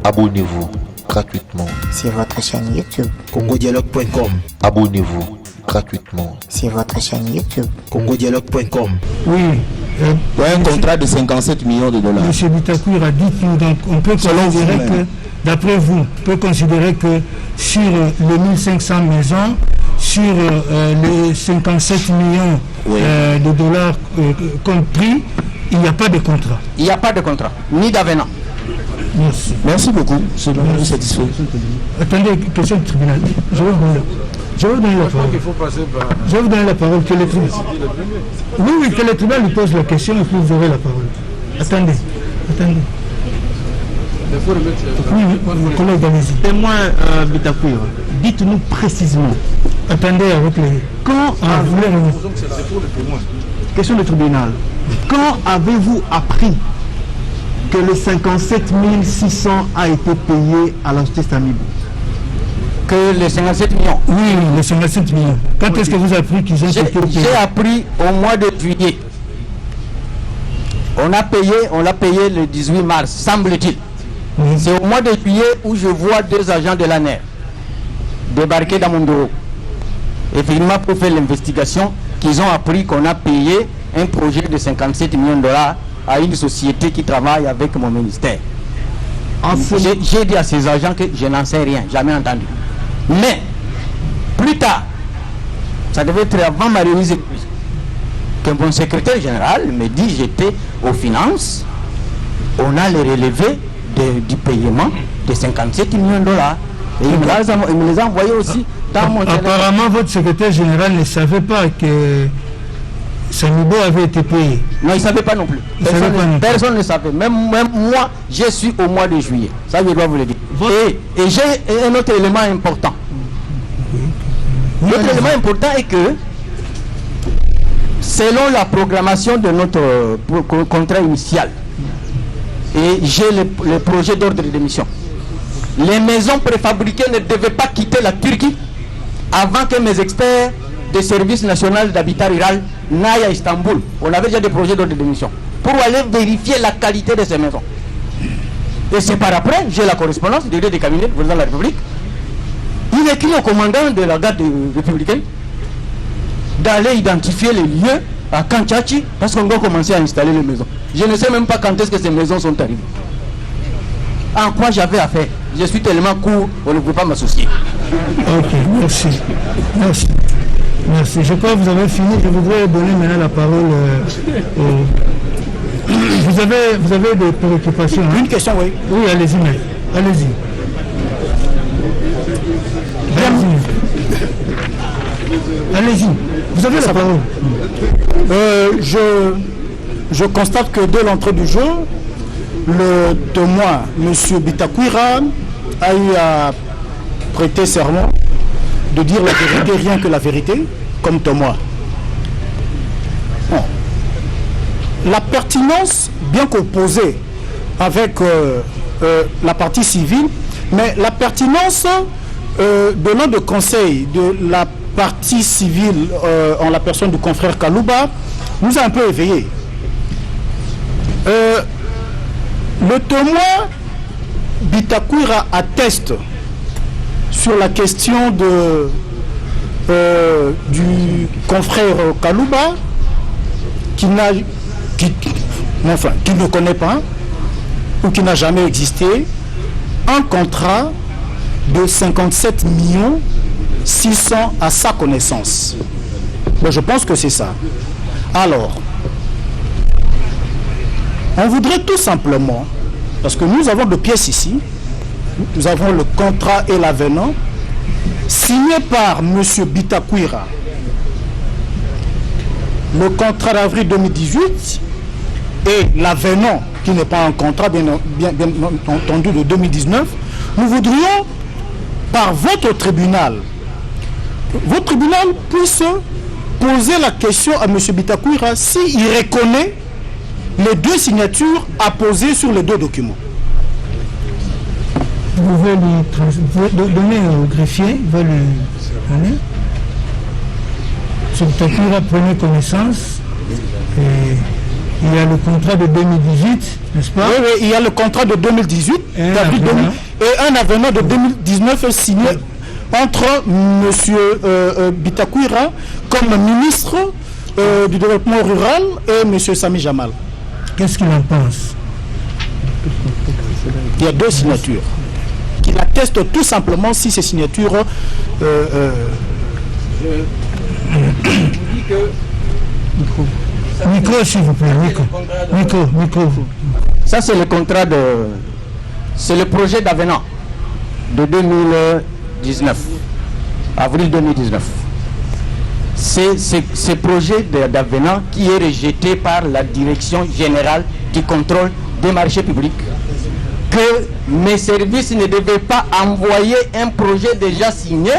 Abonnez-vous gratuitement sur votre chaîne YouTube. congodialogue.com. Abonnez-vous gratuitement sur votre chaîne YouTube. congodialogue.com. Oui. Un contrat de 57 millions de dollars. Monsieur Bitakoura, dites-nous, donc on peut considérer que, d'après vous, on peut considérer que sur les 1500 maisons, sur les 57 millions de dollars compris, il n'y a pas de contrat. Il n'y a pas de contrat, ni d'avenant. Merci. Merci beaucoup. Je suis satisfait. Attendez, question du tribunal. Je vais vous donner la parole. Je vais vous donner la parole. Que le tribunal... Oui, que le tribunal lui pose la question et puis vous aurez la parole. Attendez. Oui, collègue, allez-y. Témoin Bitakoura, dites-nous précisément. Attendez avec les... Quand avez-vous... Question du tribunal. Quand avez-vous appris que le 57 600 a été payé à la justice Samibo? Que les 57 millions. Oui, les 57 millions. Quand est-ce que vous avez appris qu'ils ont été payés? J'ai appris au mois de juillet. On l'a payé le 18 mars, semble-t-il. C'est au mois de juillet où je vois deux agents de l'ANER débarquer dans mon bureau. Et finalement, pour faire l'investigation, qu'ils ont appris qu'on a payé un projet de 57 millions de dollars à une société qui travaille avec mon ministère. J'ai dit à ces agents que je n'en sais rien, jamais entendu. Mais, plus tard, ça devait être avant ma remise, que mon secrétaire général me dit j'étais aux finances, on a les relevés du paiement de 57 millions de dollars. Et il me les a envoyés aussi dans mon téléphone. Apparemment, votre secrétaire général ne savait pas que Samibo avait été payé. Non, il ne savait pas non plus. Personne ne savait. Même moi, je suis au mois de juillet. Ça, je dois vous le dire. Et j'ai un autre élément important. L'autre élément important est que, selon la programmation de notre contrat initial, et j'ai le projet d'ordre de démission, les maisons préfabriquées ne devaient pas quitter la Turquie avant que mes experts des services nationaux d'habitat rural n'aillent à Istanbul. On avait déjà des projets d'ordre de démission pour aller vérifier la qualité de ces maisons. Et c'est par après, j'ai la correspondance du directeur des cabinets du président de la République. Il écrit au commandant de la garde républicaine d'aller identifier les lieux à Kanchachi parce qu'on doit commencer à installer les maisons. Je ne sais même pas quand est-ce que ces maisons sont arrivées. En quoi j'avais affaire? Je suis tellement court, on ne peut pas m'associer. Ok, merci. Je crois que vous avez fini. Je voudrais donner maintenant la parole Vous avez des préoccupations, hein? Une question, oui. Oui, allez-y, mais allez-y. Allez-y. Vous avez la parole. Je constate que dès l'entrée du jeu, le témoin, M. Bitakoura, a eu à prêter serment de dire la vérité, rien que la vérité, comme témoin. Bon. La pertinence, bien qu'opposée avec la partie civile, mais la pertinence donnant de conseil de la partie civile en la personne du confrère Kalouba nous a un peu éveillés. Le témoin Bitakoura atteste sur la question du confrère Kalouba qui ne connaît pas ou qui n'a jamais existé un contrat de 57 millions 600 à sa connaissance. Bon, je pense que c'est ça. Alors, on voudrait tout simplement, parce que nous avons deux pièces ici, nous avons le contrat et l'avenant, signé par M. Bitakoura, le contrat d'avril 2018 et l'avenant, qui n'est pas un contrat bien entendu de 2019, nous voudrions, par votre tribunal puisse poser la question à M. Bitakoura s'il reconnaît les deux signatures apposées sur les deux documents. Vous pouvez lui donner au greffier, il va lui donner. M. Bitakoura prenait connaissance et Il y a le contrat de 2018, n'est-ce pas? Oui, il y a le contrat de 2018 d'avril 2000, et un avenant de 2019 signé entre M. Bitakwira comme ministre du développement rural et M. Sami Jamal. Qu'est-ce qu'il en pense? Il y a deux signatures qui attestent tout simplement si ces signatures Micro, s'il vous plaît, micro. Ça, c'est le contrat de... C'est le projet d'avenant de 2019. Avril 2019. C'est ce projet d'avenant qui est rejeté par la Direction Générale du Contrôle des Marchés Publics. Que mes services ne devaient pas envoyer un projet déjà signé.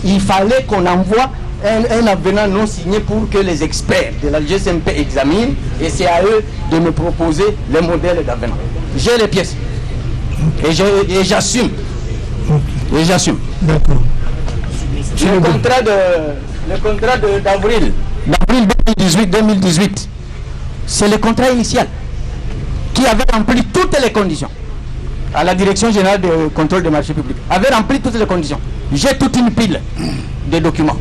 Il fallait qu'on envoie un avenant non signé pour que les experts de la GCMP examinent, et c'est à eux de me proposer le modèle d'avenant. J'ai les pièces et j'assume. Et j'assume. D'accord. Le contrat d'avril 2018, c'est le contrat initial qui avait rempli toutes les conditions. À la Direction Générale de Contrôle des Marchés Publics avait rempli toutes les conditions. J'ai toute une pile de documents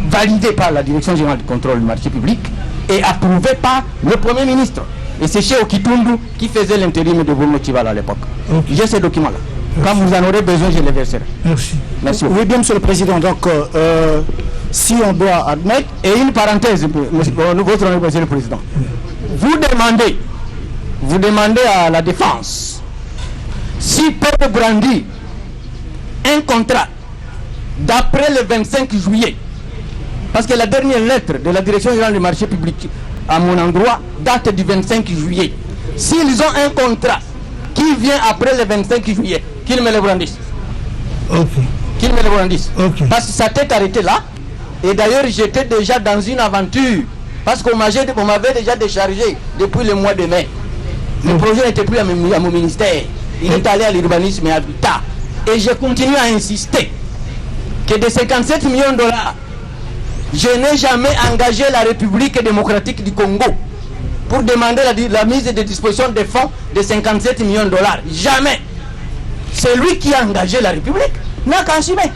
validés par la Direction Générale de Contrôle des Marchés Publics et approuvés par le Premier ministre. Et c'est chez Okitundu qui faisait l'intérim de Bruno Tchivala à l'époque. Okay. J'ai ces documents-là. Quand vous en aurez besoin, je les verserai. Merci. Merci. Oui, bien, Monsieur le Président. Donc, si on doit admettre... Et une parenthèse, votre honneur, Monsieur le Président. Vous demandez à la défense si peut brandir un contrat d'après le 25 juillet. Parce que la dernière lettre de la Direction Générale du Marché Public à mon endroit date du 25 juillet. S'ils ont un contrat qui vient après le 25 juillet, qu'ils me le brandissent. Ok. Qu'ils me le brandissent. Okay. Parce que ça t'est arrêté là. Et d'ailleurs, j'étais déjà dans une aventure. Parce qu'on m'avait déjà déchargé depuis le mois de mai. Le projet n'était plus à mon ministère. Il est allé à l'urbanisme et à l'habitat. Et je continue à insister que de 57 millions de dollars, je n'ai jamais engagé la République démocratique du Congo pour demander la mise de disposition des fonds de 57 millions de dollars. Jamais. C'est lui qui a engagé la République. N'a qu'à assumer.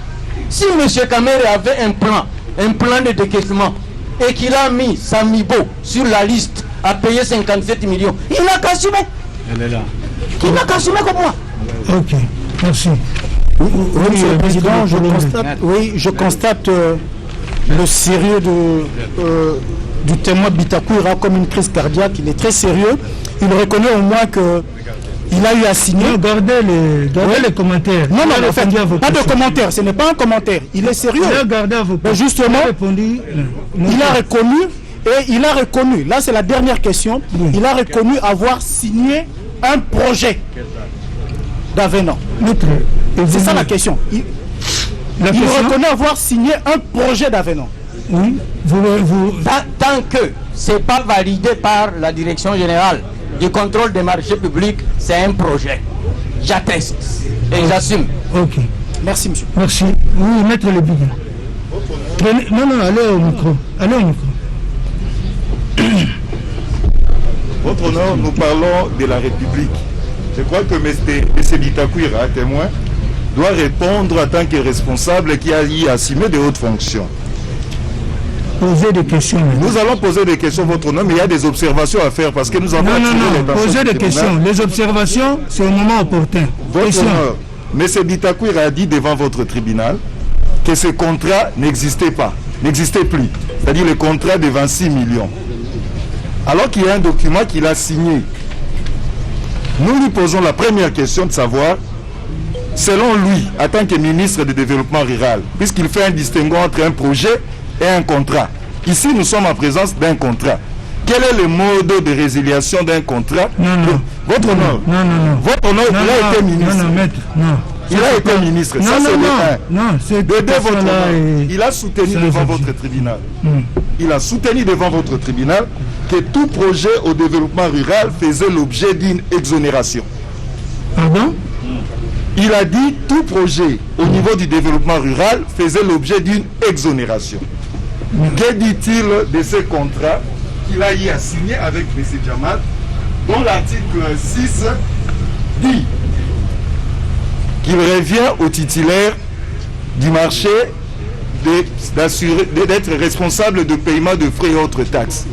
Si M. Kamere avait un plan de décaissement et qu'il a mis Samibo sur la liste à payer 57 millions, il n'a qu'à assumer. Elle est là. Il n'a qu'à assumer comme moi. Ok, merci. Oui, Monsieur le Président, je constate le sérieux du témoin Bitakwira comme une crise cardiaque. Il est très sérieux. Il reconnaît au moins qu'il a eu à signer. Regardez les commentaires. Non, en fait, pas de commentaires. Ce n'est pas un commentaire. Il est sérieux. Mais justement, il a reconnu, là c'est la dernière question, il a reconnu avoir signé un projet d'avenant. C'est ça la question. Il reconnaît avoir signé un projet d'avenant. Oui. Tant que ce n'est pas validé par la Direction Générale du Contrôle des Marchés Publics, c'est un projet. J'atteste et j'assume. Ok. Merci, monsieur. Merci. Oui, maître le bilan. Non, allez au micro. Votre honneur, nous parlons de la République. Je crois que M. Bitakwira, témoin, doit répondre en tant que responsable qui a y assumé de hautes fonctions. Poser des questions. Nous allons poser des questions, votre honneur, mais il y a des observations à faire parce que nous avons... Non, poser des questions. Les observations, c'est au moment opportun. Votre honneur, M. Bitakwira a dit devant votre tribunal que ce contrat n'existait plus. C'est-à-dire le contrat de 26 millions. Alors qu'il y a un document qu'il a signé. Nous lui posons la première question de savoir, selon lui, en tant que ministre du Développement rural, puisqu'il fait un distinguo entre un projet et un contrat. Ici, nous sommes en présence d'un contrat. Quel est le mode de résiliation d'un contrat? Votre honneur. Votre honneur, il a été ministre. Il a été ministre. Ça, c'est le 1. Il a soutenu devant votre tribunal. Il a soutenu devant votre tribunal que tout projet au développement rural faisait l'objet d'une exonération. Pardon? Il a dit tout projet au niveau du développement rural faisait l'objet d'une exonération. Que dit-il de ce contrat qu'il a eu à signer avec M. Djamal, dont l'article 6 dit qu'il revient au titulaire du marché d'être responsable de paiement de frais et autres taxes.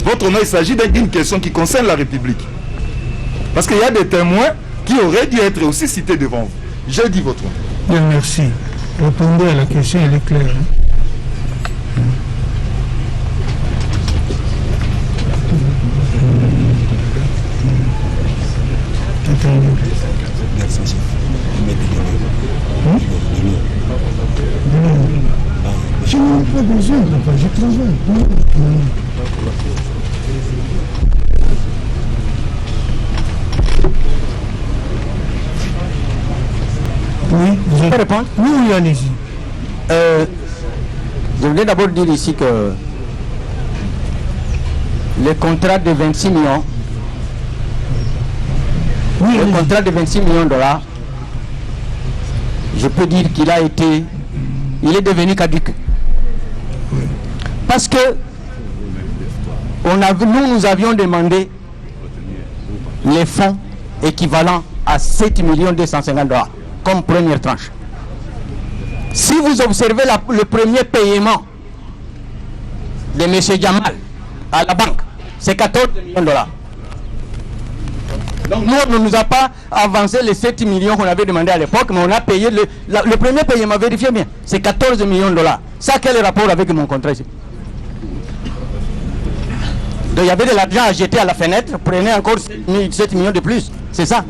Votre honneur, il s'agit d'une question qui concerne la République. Parce qu'il y a des témoins qui auraient dû être aussi cités devant vous. Je dis votre honneur. Bien, merci. Répondez à la question, elle est claire. Je n'ai pas besoin, papa, je travaille. Oui, vous avez répondre? Oui, oui, allez-y. Je voulais d'abord dire ici que le contrat de 26 millions, Oui, le allez-y. contrat de 26 millions de dollars, je peux dire qu'il a été, il est devenu caduc. Parce que nous avions demandé les fonds équivalents à 7 250 $, comme première tranche. Si vous observez le premier paiement de M. Djamal à la banque, c'est 14 millions de $. Donc nous, on ne nous a pas avancé les 7 millions qu'on avait demandé à l'époque, mais on a payé le premier paiement, vérifiez bien, c'est 14 millions de $. Ça, quel est le rapport avec mon contrat ici? Donc il y avait de l'argent à jeter à la fenêtre, prenez encore 7 millions de plus, c'est ça.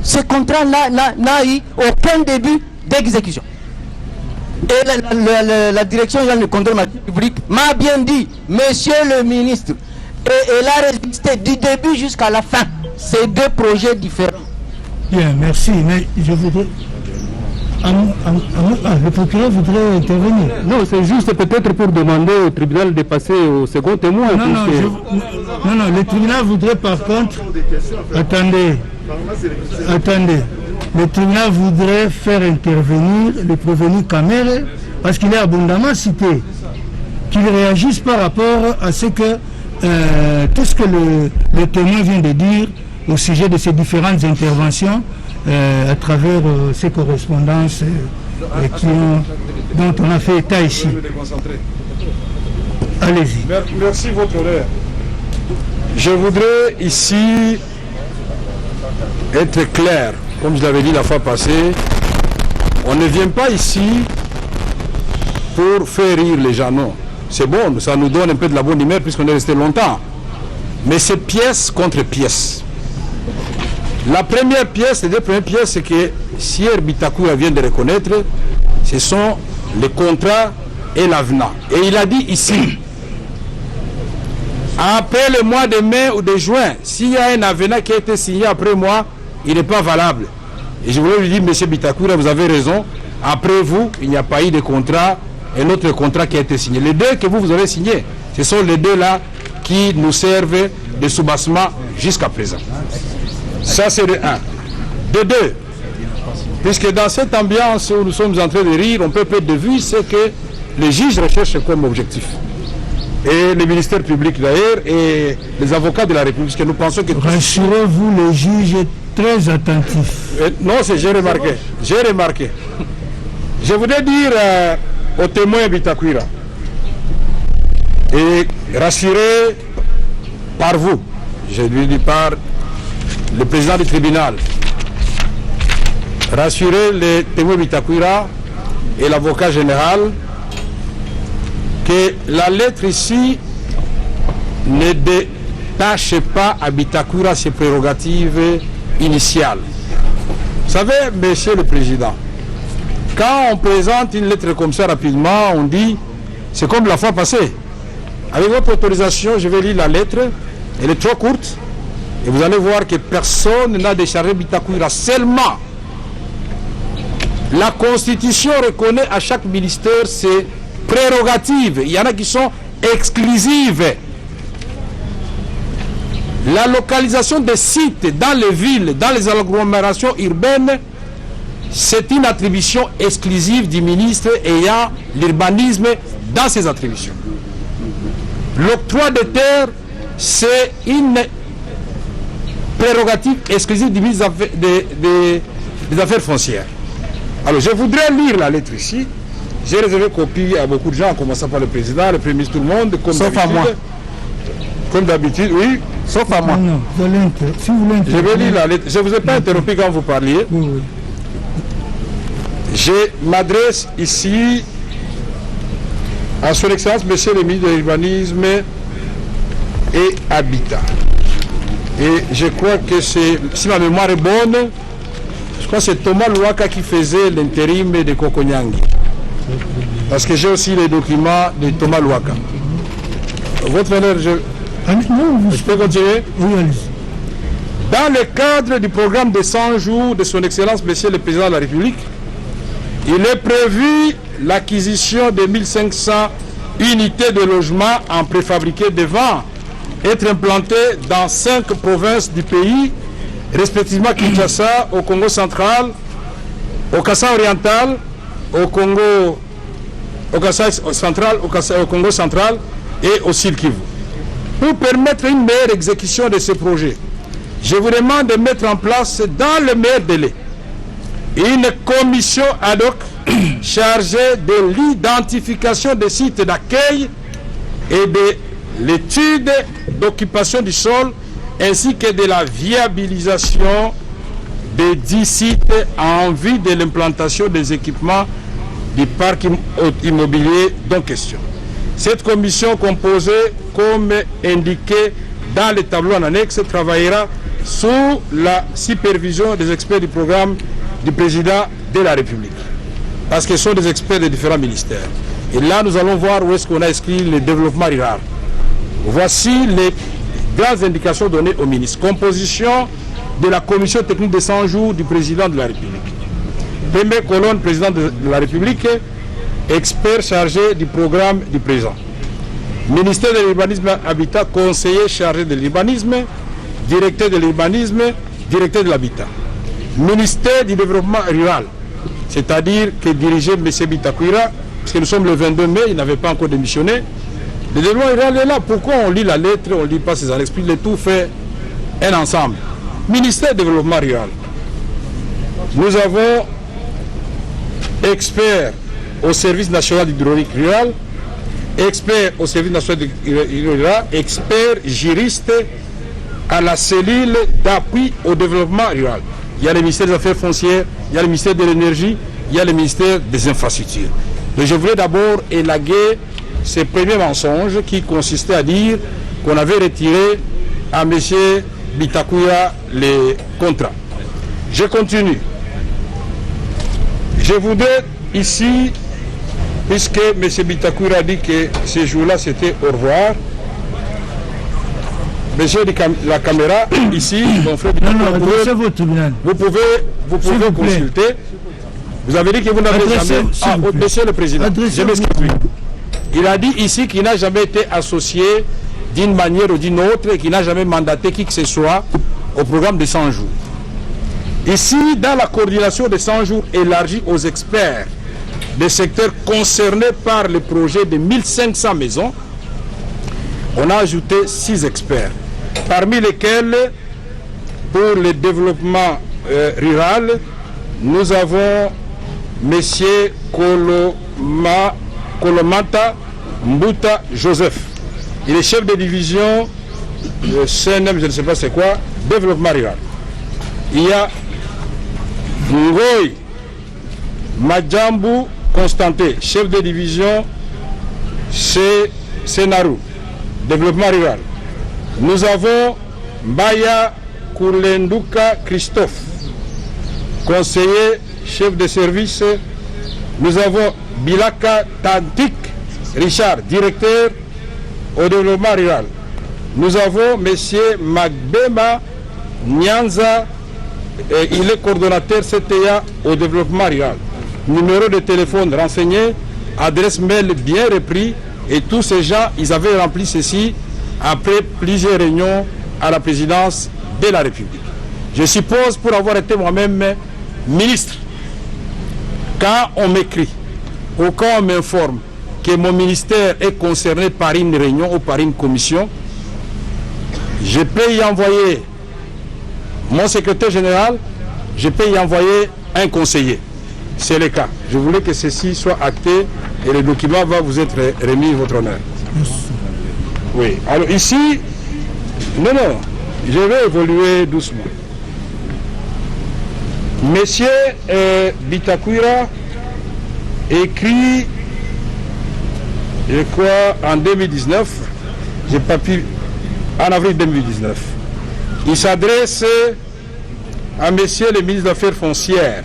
Ce contrat-là n'a eu aucun début d'exécution. Et la direction générale du contrôle public m'a bien dit, monsieur le ministre, et elle a résisté du début jusqu'à la fin. C'est deux projets différents. Bien, merci, mais je voudrais... le procureur voudrait intervenir. Non, c'est juste peut-être pour demander au tribunal de passer au second témoin. Non, le tribunal voudrait par contre... Attendez. Le tribunal voudrait faire intervenir le prévenu Kamere parce qu'il est abondamment cité. Qu'il réagisse par rapport à ce que tout ce que le témoin vient de dire au sujet de ces différentes interventions à travers ces correspondances dont on a fait état ici. Allez-y. Merci, votre honneur. Je voudrais ici être clair, comme je l'avais dit la fois passée. On ne vient pas ici pour faire rire les gens, non. C'est bon, ça nous donne un peu de la bonne humeur puisqu'on est resté longtemps. Mais c'est pièce contre pièce. La première pièce, les deux premières pièces, c'est que Sier Bitakoura vient de reconnaître, ce sont les contrats et l'avenant. Et il a dit ici, après le mois de mai ou de juin, s'il y a un avenant qui a été signé après moi, il n'est pas valable. Et je voulais lui dire, monsieur Bitakoura, vous avez raison, après vous, il n'y a pas eu de contrat, et notre contrat qui a été signé. Les deux que vous avez signés, ce sont les deux là qui nous servent de soubassement jusqu'à présent. Ça, c'est de 1. De 2, puisque dans cette ambiance où nous sommes en train de rire, on peut perdre de vue ce que les juges recherchent comme objectif. Et le ministère public d'ailleurs, et les avocats de la République, que nous pensons que... Rassurez-vous, le juge est très attentif. Non, j'ai remarqué. J'ai remarqué. Je voudrais dire aux témoins Bitakoura, et rassurer par vous, je lui dis par le président du tribunal, rassurer les témoins Bitakoura et l'avocat général que la lettre ici ne détache pas à Bitakoura ses prérogatives initiales. Vous savez, monsieur le président, quand on présente une lettre comme ça rapidement, on dit, c'est comme la fois passée. Avec votre autorisation, je vais lire la lettre, elle est trop courte, et vous allez voir que personne n'a déchargé Bitakoura. Seulement, la Constitution reconnaît à chaque ministère ses prérogatives. Il y en a qui sont exclusives. La localisation des sites dans les villes, dans les agglomérations urbaines, c'est une attribution exclusive du ministre ayant l'urbanisme dans ses attributions. L'octroi de terre, c'est une prérogative exclusive du ministre des Affaires foncières. Alors, je voudrais lire la lettre ici. J'ai réservé copie à beaucoup de gens, en commençant par le président, le premier ministre, tout le monde, sauf à moi. Comme d'habitude, oui. Sauf à moi. Non, si vous voulez je vais lire la lettre. Je ne vous ai pas interrompu quand vous parliez. Oui, oui. Je m'adresse ici à son Excellence, Monsieur le ministre de l'Urbanisme et Habitat. Et je crois que c'est, si ma mémoire est bonne, je crois que c'est Thomas Louaka qui faisait l'intérim de Kokonyangi. Parce que j'ai aussi les documents de Thomas Louaka. Votre honneur, je peux continuer? Oui, allez-y. Dans le cadre du programme de 100 jours de son Excellence, Monsieur le Président de la République, il est prévu l'acquisition de 1500 unités de logement en préfabriqué devant être implantées dans 5 provinces du pays, respectivement Kinshasa, au Congo central, au Kassai oriental, au Kassai central, au Congo central et au Sud Kivu. Pour permettre une meilleure exécution de ce projet, je vous demande de mettre en place dans le meilleur délai une commission ad hoc chargée de l'identification des sites d'accueil et de l'étude d'occupation du sol ainsi que de la viabilisation des 10 sites en vue de l'implantation des équipements du parc immobilier dont question. Cette commission composée, comme indiqué dans le tableau en annexe, travaillera sous la supervision des experts du programme du président de la République. Parce que ce sont des experts de différents ministères. Et là, nous allons voir où est-ce qu'on a inscrit le développement rural. Voici les grandes indications données au ministre. Composition de la commission technique de 100 jours du président de la République. Première colonne, président de la République, expert chargé du programme du président. Ministère de l'urbanisme et habitat, conseiller chargé de l'urbanisme, directeur de l'urbanisme, directeur de l'habitat. Ministère du développement rural, c'est-à-dire que dirigeait M. Bitakwira, parce que nous sommes le 22 mai, il n'avait pas encore démissionné. Le développement rural est là. Pourquoi on lit la lettre, on ne lit pas ses annexes, puis le tout fait un ensemble. Ministère du développement rural. Nous avons expert au service national d'hydraulique rural, expert au service national d'hydraulique rural, expert juriste à la cellule d'appui au développement rural. Il y a le ministère des Affaires foncières, il y a le ministère de l'Énergie, il y a le ministère des Infrastructures. Donc je voulais d'abord élaguer ce premier mensonge qui consistait à dire qu'on avait retiré à M. Bitakwira les contrats. Je continue. Je voudrais ici, puisque M. Bitakwira a dit que ce jour-là c'était au revoir, Monsieur la caméra, ici, mon frère Bitakwira, vous pouvez consulter. Vous avez dit que vous n'avez jamais... Ah, Monsieur le Président, je m'excuse. Il a dit ici qu'il n'a jamais été associé d'une manière ou d'une autre et qu'il n'a jamais mandaté qui que ce soit au programme de 100 jours. Ici, dans la coordination de 100 jours élargie aux experts des secteurs concernés par le projet de 1500 maisons, on a ajouté 6 experts, parmi lesquels, pour le développement rural, nous avons M. Kolomata Mbuta Joseph. Il est chef de division CNM, je ne sais pas c'est quoi, développement rural. Il y a Ngoy Madjambu Constanté, chef de division Senaru, développement rural. Nous avons Mbaya Koulenduka Christophe, conseiller, chef de service. Nous avons Bilaka Tantik Richard, directeur au développement rural. Nous avons M. Magbema Nyanza, il est coordonnateur CTA au développement rural. Numéro de téléphone renseigné, adresse mail bien repris, et tous ces gens, ils avaient rempli ceci après plusieurs réunions à la présidence de la République. Je suppose, pour avoir été moi-même ministre, quand on m'écrit ou quand on m'informe que mon ministère est concerné par une réunion ou par une commission, je peux y envoyer mon secrétaire général, je peux y envoyer un conseiller. C'est le cas. Je voulais que ceci soit acté et le document va vous être remis, votre honneur. Oui. Alors ici, non, je vais évoluer doucement. Monsieur Bitakwira écrit, je crois, en 2019, j'ai pas pu, en avril 2019, il s'adresse à monsieur le ministre des Affaires foncières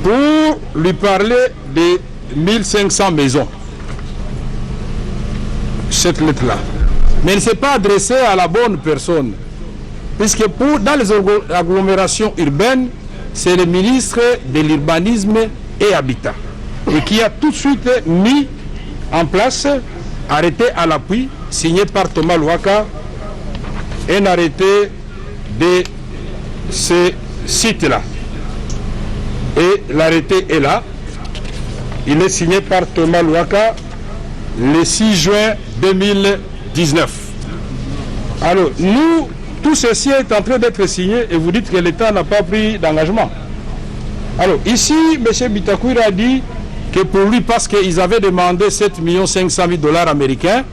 pour lui parler de 1500 maisons. Cette lettre-là. Mais il ne s'est pas adressé à la bonne personne. Puisque dans les agglomérations urbaines, c'est le ministre de l'Urbanisme et Habitat. Et qui a tout de suite mis en place, arrêté à l'appui, signé par Thomas Louaka, un arrêté de ce site-là. Et l'arrêté est là. Il est signé par Thomas Louaka le 6 juin 2019. Alors, nous, tout ceci est en train d'être signé et vous dites que l'État n'a pas pris d'engagement. Alors, ici, M. Bitakwira a dit que pour lui, parce qu'ils avaient demandé 7 500 000 $ américains,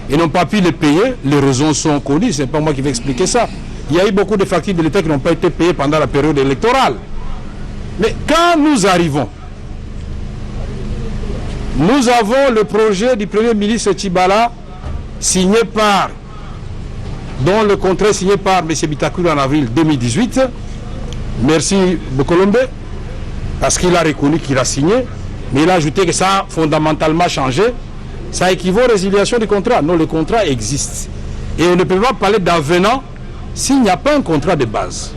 ils n'ont pas pu les payer. Les raisons sont connues, ce n'est pas moi qui vais expliquer ça. Il y a eu beaucoup de factures de l'État qui n'ont pas été payées pendant la période électorale. Mais quand nous arrivons, nous avons le projet du Premier ministre Tchibala signé par, dont le contrat est signé par M. Bitakwira en avril 2018. Merci Bokolombe, parce qu'il a reconnu qu'il a signé, mais il a ajouté que ça a fondamentalement changé. Ça équivaut à résiliation du contrat. Non, le contrat existe. Et on ne peut pas parler d'avenant s'il n'y a pas un contrat de base.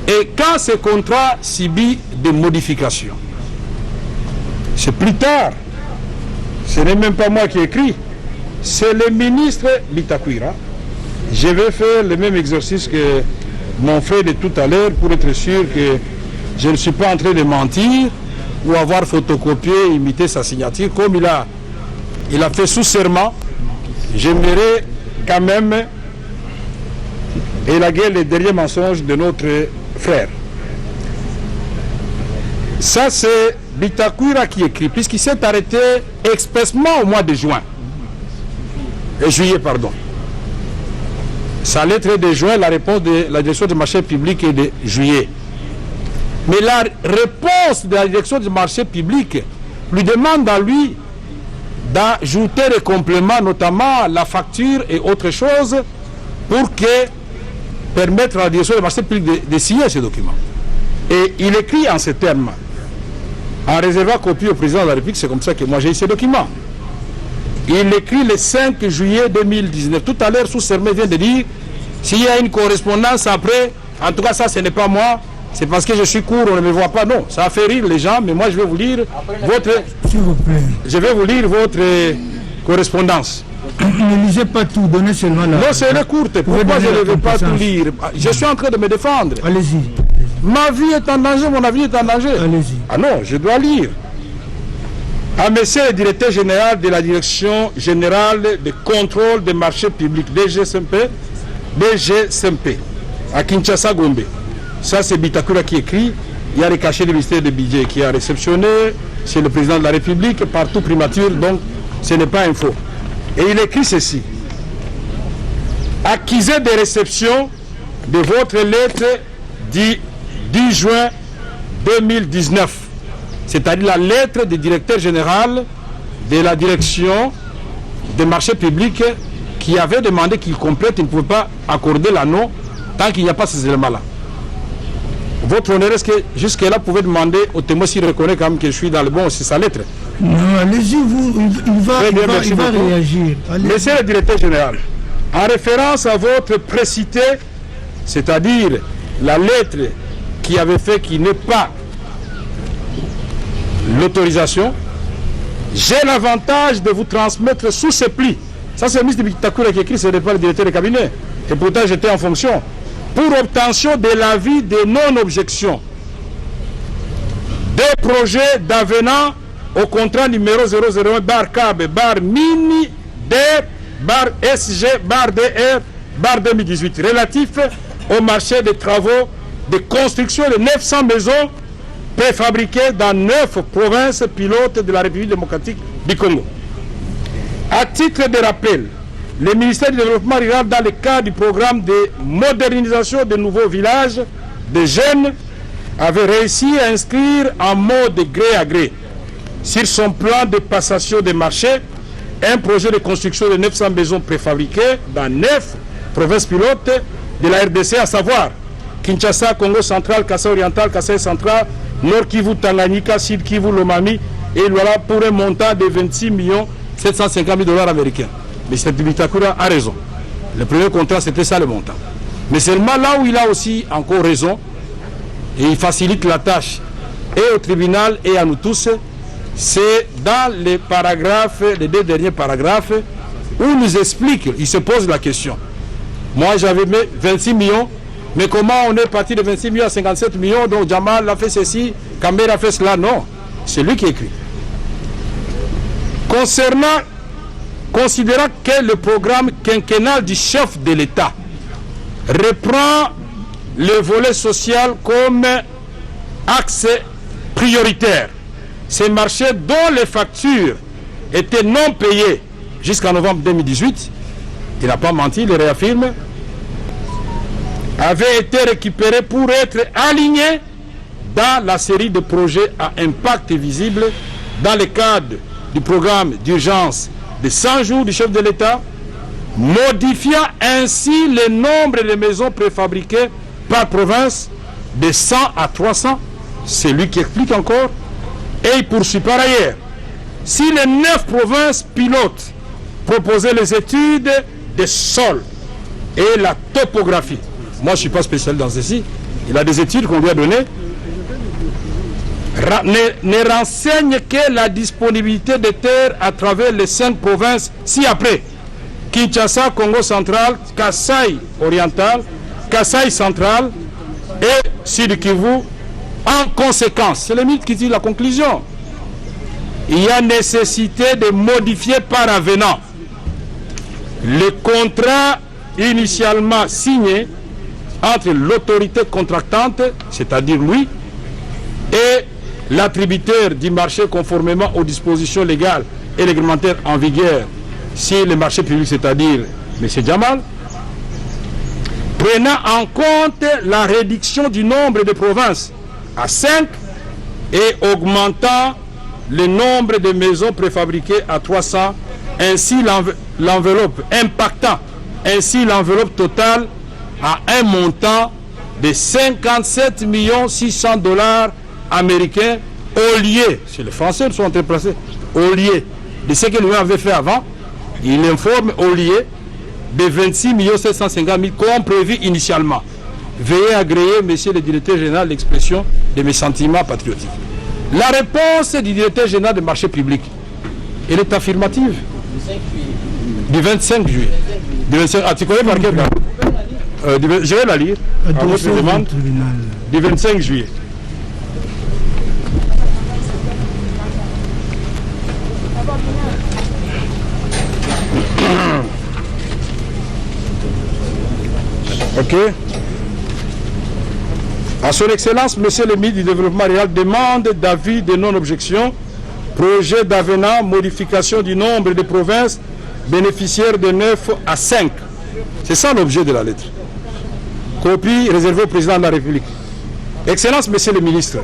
Et quand ce contrat subit des modifications, c'est plus tard. Ce n'est même pas moi qui écris. C'est le ministre Bitakwira. Je vais faire le même exercice que mon frère de tout à l'heure pour être sûr que je ne suis pas en train de mentir ou avoir photocopié, imité sa signature. Comme il a fait sous serment, j'aimerais quand même élaguer les derniers mensonges de notre frère. Ça, c'est Bitakwira qui écrit, puisqu'il s'est arrêté expressément au mois de juillet, pardon. Sa lettre est de juin, la réponse de la direction du marché public est de juillet. Mais la réponse de la direction du marché public lui demande à lui d'ajouter des compléments, notamment la facture et autre chose, pour permettre à la direction du marché public de signer ce document. Et il écrit en ces termes, en réservant copie au président de la République, c'est comme ça que moi j'ai eu ces documents. Il écrit le 5 juillet 2019. Tout à l'heure, sous serment vient de dire, s'il y a une correspondance après, en tout cas ça ce n'est pas moi, c'est parce que je suis court, on ne me voit pas. Non, ça a fait rire les gens, mais moi je vais vous lire S'il vous plaît. Je vais vous lire votre correspondance. Ne lisez pas tout, donnez seulement la... Non, c'est courte. Pourquoi je ne veux pas tout lire? Je suis en train de me défendre. Allez-y. Ma vie est en danger, mon avenir est en danger. Allez-y. Ah non, je dois lire. À monsieur le directeur général de la Direction générale de contrôle des marchés publics, DGCMP, à Kinshasa Gombe. Ça, c'est Bitakwira qui écrit. Il y a les cachets du ministère du budget qui a réceptionné. C'est le président de la République, partout primature, donc ce n'est pas un faux. Et il écrit ceci. Accusé de réception de votre lettre du 10 juin 2019, c'est-à-dire la lettre du directeur général de la direction des marchés publics qui avait demandé qu'il complète, il ne pouvait pas accorder l'anneau tant qu'il n'y a pas ces éléments-là. Votre honneur, est-ce que jusque-là, vous pouvez demander au témoin s'il reconnaît quand même que je suis dans le bon, c'est sa lettre? Non, allez-y, il va réagir. Monsieur le directeur général, en référence à votre précité, c'est-à-dire la lettre qui avait fait qu'il n'ait pas l'autorisation, j'ai l'avantage de vous transmettre sous ces plis. Ça, c'est le ministre Bitakwira qui écrit, ce n'est pas le directeur de cabinet. Et pourtant, j'étais en fonction. Pour obtention de l'avis de non-objection des projets d'avenant au contrat numéro 001 bar CAB bar mini D bar SG bar DR bar 2018 relatif au marché des travaux de construction de 900 maisons préfabriquées dans 9 provinces pilotes de la République démocratique du Congo. À titre de rappel, le ministère du Développement rural, dans le cadre du programme de modernisation de nouveaux villages de jeunes, avait réussi à inscrire en mode gré à gré sur son plan de passation des marchés un projet de construction de 900 maisons préfabriquées dans 9 provinces pilotes de la RDC, à savoir Kinshasa, Congo central, Kassai oriental, Kassai central, Nord Kivu, Tanganyika, Sud Kivu, Lomami, et voilà pour un montant de 26 750 000 $ américains. Mais M. Bitakura a raison. Le premier contrat, c'était ça le montant. Mais seulement là où il a aussi encore raison, et il facilite la tâche et au tribunal et à nous tous, c'est dans les paragraphes, les 2 derniers paragraphes, où il nous explique, il se pose la question. Moi j'avais mis 26 millions, mais comment on est parti de 26 millions à 57 millions, donc Jamal a fait ceci, Kamber a fait cela? Non, c'est lui qui écrit. Considérant que le programme quinquennal du chef de l'État reprend le volet social comme axe prioritaire, ces marchés dont les factures étaient non payées jusqu'en novembre 2018, il n'a pas menti, il réaffirme, avaient été récupérés pour être alignés dans la série de projets à impact visible dans le cadre du programme d'urgence de 100 jours du chef de l'État, modifiant ainsi le nombre de maisons préfabriquées par province de 100 à 300. C'est lui qui explique encore. Et il poursuit par ailleurs. Si les 9 provinces pilotes proposaient les études des sols et la topographie, moi je ne suis pas spécial dans ceci, il a des études qu'on lui a données, ne renseigne que la disponibilité de terres à travers les 5 provinces ci-après: Kinshasa, Congo central, Kassai oriental, Kassai central et Sud Kivu. En conséquence, c'est le mythe qui dit la conclusion. Il y a nécessité de modifier par avenant le contrat initialement signé entre l'autorité contractante, c'est-à-dire lui, et l'attributeur du marché conformément aux dispositions légales et réglementaires en vigueur, si le marché public, c'est-à-dire M. Jamal, prenant en compte la réduction du nombre de provinces à 5 et augmentant le nombre de maisons préfabriquées à 300, ainsi l'enveloppe, impactant ainsi l'enveloppe totale à un montant de 57 600 $ américains au lieu, si les Français sont entreplacés, au lieu de ce que lui avait fait avant, il informe au lieu de 26 750 000 comme prévu initialement. Veuillez agréer, monsieur le directeur général, l'expression de mes sentiments patriotiques. La réponse du directeur général des marchés publics, elle est affirmative. Du 25 juillet. Du 25, tu connais par quel cas? Je vais la lire. À votre demande. Du 25 juillet. Ok. À son Excellence, Monsieur le ministre du Développement rural demande d'avis de non-objection, projet d'avenant, modification du nombre de provinces bénéficiaires de 9 à 5. C'est ça l'objet de la lettre. Copie réservée au président de la République. Excellence, Monsieur le ministre,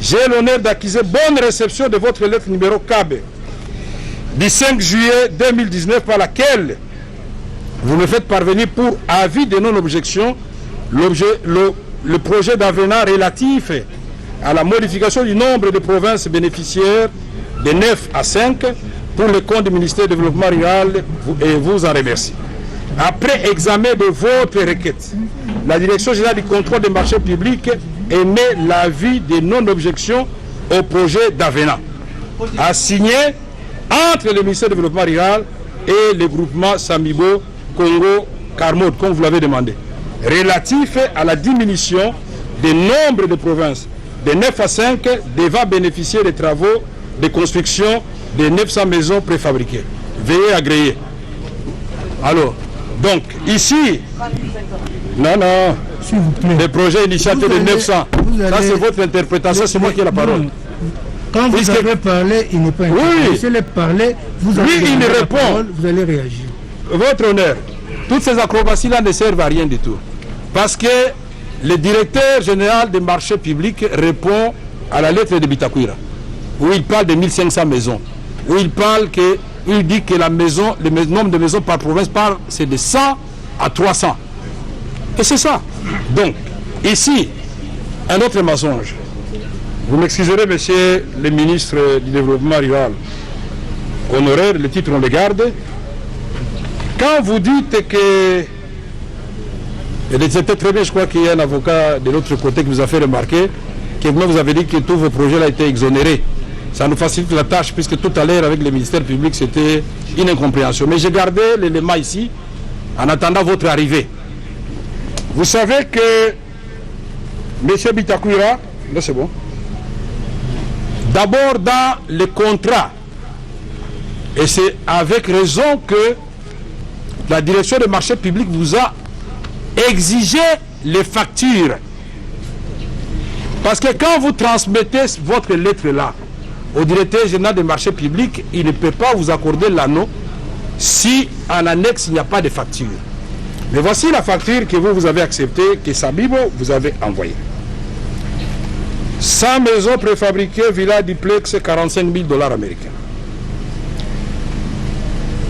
j'ai l'honneur d'acquiser bonne réception de votre lettre numéro KB du 5 juillet 2019 par laquelle vous me faites parvenir pour avis de non-objection le projet d'avenant relatif à la modification du nombre de provinces bénéficiaires de 9 à 5 pour le compte du ministère du Développement rural et vous en remercie. Après examen de votre requête, la Direction générale du contrôle des marchés publics émet l'avis de non-objection au projet d'avenant assigné entre le ministère du Développement rural et le groupement Samibo Congo Carmode, comme vous l'avez demandé, relatif à la diminution du nombre de provinces de 9 à 5 devant bénéficier des travaux de construction de 900 maisons préfabriquées. Veuillez agréer. Alors, donc, ici, non, s'il vous plaît, les projets initiatés de 900, ça c'est votre interprétation, c'est moi qui ai la parole. Quand vous avez parlé, il n'est pas oui. Laissez-le parler, vous avez il répond. Parole, vous allez réagir. Votre honneur, toutes ces acrobaties-là ne servent à rien du tout. Parce que le directeur général des marchés publics répond à la lettre de Bitakwira, où il parle de 1500 maisons, où il dit que le nombre de maisons par province c'est de 100 à 300. Et c'est ça. Donc, ici, un autre mensonge. Vous m'excuserez, monsieur le ministre du Développement rural, honoraire, le titre on le garde. Quand vous dites que, et c'était très bien, je crois qu'il y a un avocat de l'autre côté qui vous a fait remarquer que vous avez dit que tous vos projets ont été exonérés. Ça nous facilite la tâche, puisque tout à l'heure avec le ministère public c'était une incompréhension. Mais j'ai gardé l'élément ici en attendant votre arrivée. Vous savez que M. Bitakwira, là c'est bon, d'abord dans le contrat, et c'est avec raison que la direction des marchés publics vous a exigé les factures. Parce que quand vous transmettez votre lettre-là au directeur général des marchés publics, il ne peut pas vous accorder l'anneau si en annexe il n'y a pas de facture. Mais voici la facture que vous avez acceptée, que Sabibo vous avez envoyée. 100 maisons préfabriquées, villa duplex, 45 000 $ américains.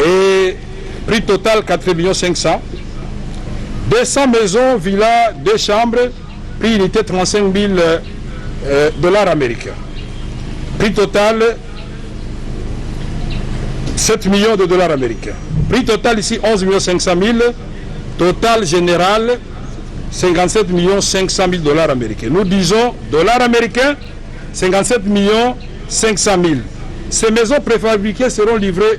Et prix total 4 500 000. 200 maisons, villa, 2 chambres, prix unité 35 000 $ américains. Prix total 7 millions de $ américains. Prix total ici 11 500 000. Total général 57 500 000 $ américains. Nous disons dollars américains 57 500 000. Ces maisons préfabriquées seront livrées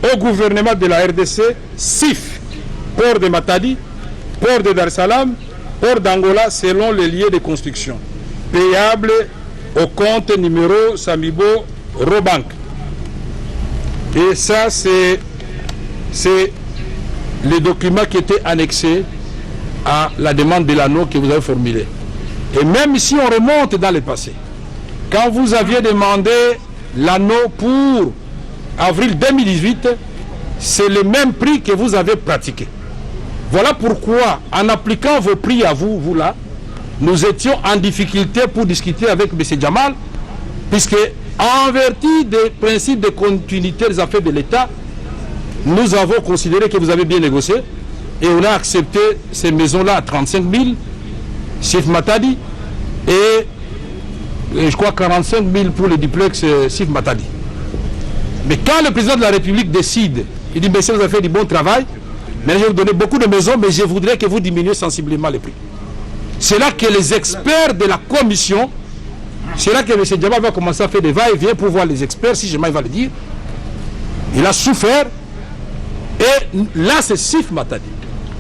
au gouvernement de la RDC, SIF, port de Matadi, port de Dar es Salaam, port d'Angola selon les lieux de construction. Payable au compte numéro Samibo Robank. Et ça c'est les documents qui étaient annexés à la demande de l'anneau que vous avez formulée. Et même si on remonte dans le passé, quand vous aviez demandé l'anneau pour avril 2018, c'est le même prix que vous avez pratiqué. Voilà pourquoi, en appliquant vos prix à vous, vous là, nous étions en difficulté pour discuter avec M. Djamal, puisque en vertu des principes de continuité des affaires de l'État, nous avons considéré que vous avez bien négocié et on a accepté ces maisons-là à 35 000, Sif Matadi, et je crois 45 000 pour le duplex Sif Matadi. Mais quand le président de la République décide, il dit, monsieur, vous avez fait du bon travail, mais je vais vous donner beaucoup de maisons, mais je voudrais que vous diminuiez sensiblement les prix. C'est là que les experts de la commission, c'est là que M. Djaba va commencer à faire des va-et-vient pour voir les experts, si jamais il va le dire. Il a souffert. Et là, c'est Sif Matadi.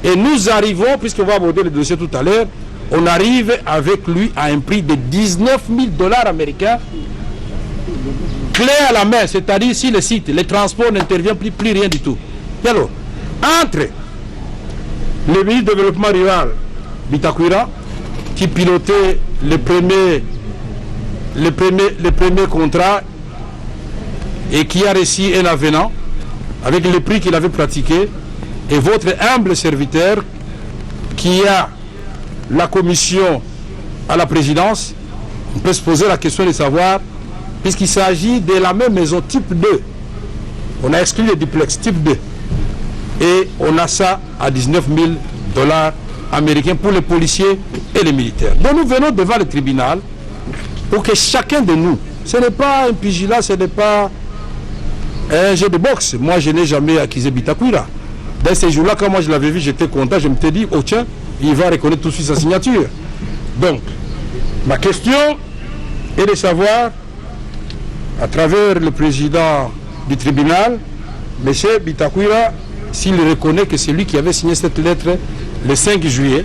Et nous arrivons, puisqu'on va aborder le dossier tout à l'heure, on arrive avec lui à un prix de 19 000 $ américains, clé à la main, c'est-à-dire si le site, les transports n'interviennent plus rien du tout. Et alors, entre le ministre du Développement rural, Bitakwira, qui pilotait les premiers contrats et qui a reçu un avenant avec le prix qu'il avait pratiqué, et votre humble serviteur qui a la commission à la présidence, on peut se poser la question de savoir, puisqu'il s'agit de la même maison type 2, on a exclu le duplex type 2, et on a ça à 19 000 $ américains pour les policiers et les militaires. Donc nous venons devant le tribunal pour que chacun de nous, ce n'est pas un pugilat, ce n'est pas un jeu de boxe. Moi, je n'ai jamais accusé Bitakwira. Dans ces jours-là, quand moi je l'avais vu, j'étais content. Je me suis dit, oh tiens, il va reconnaître tout de suite sa signature. Donc, ma question est de savoir, à travers le président du tribunal, M. Bitakwira, s'il reconnaît que c'est lui qui avait signé cette lettre le 5 juillet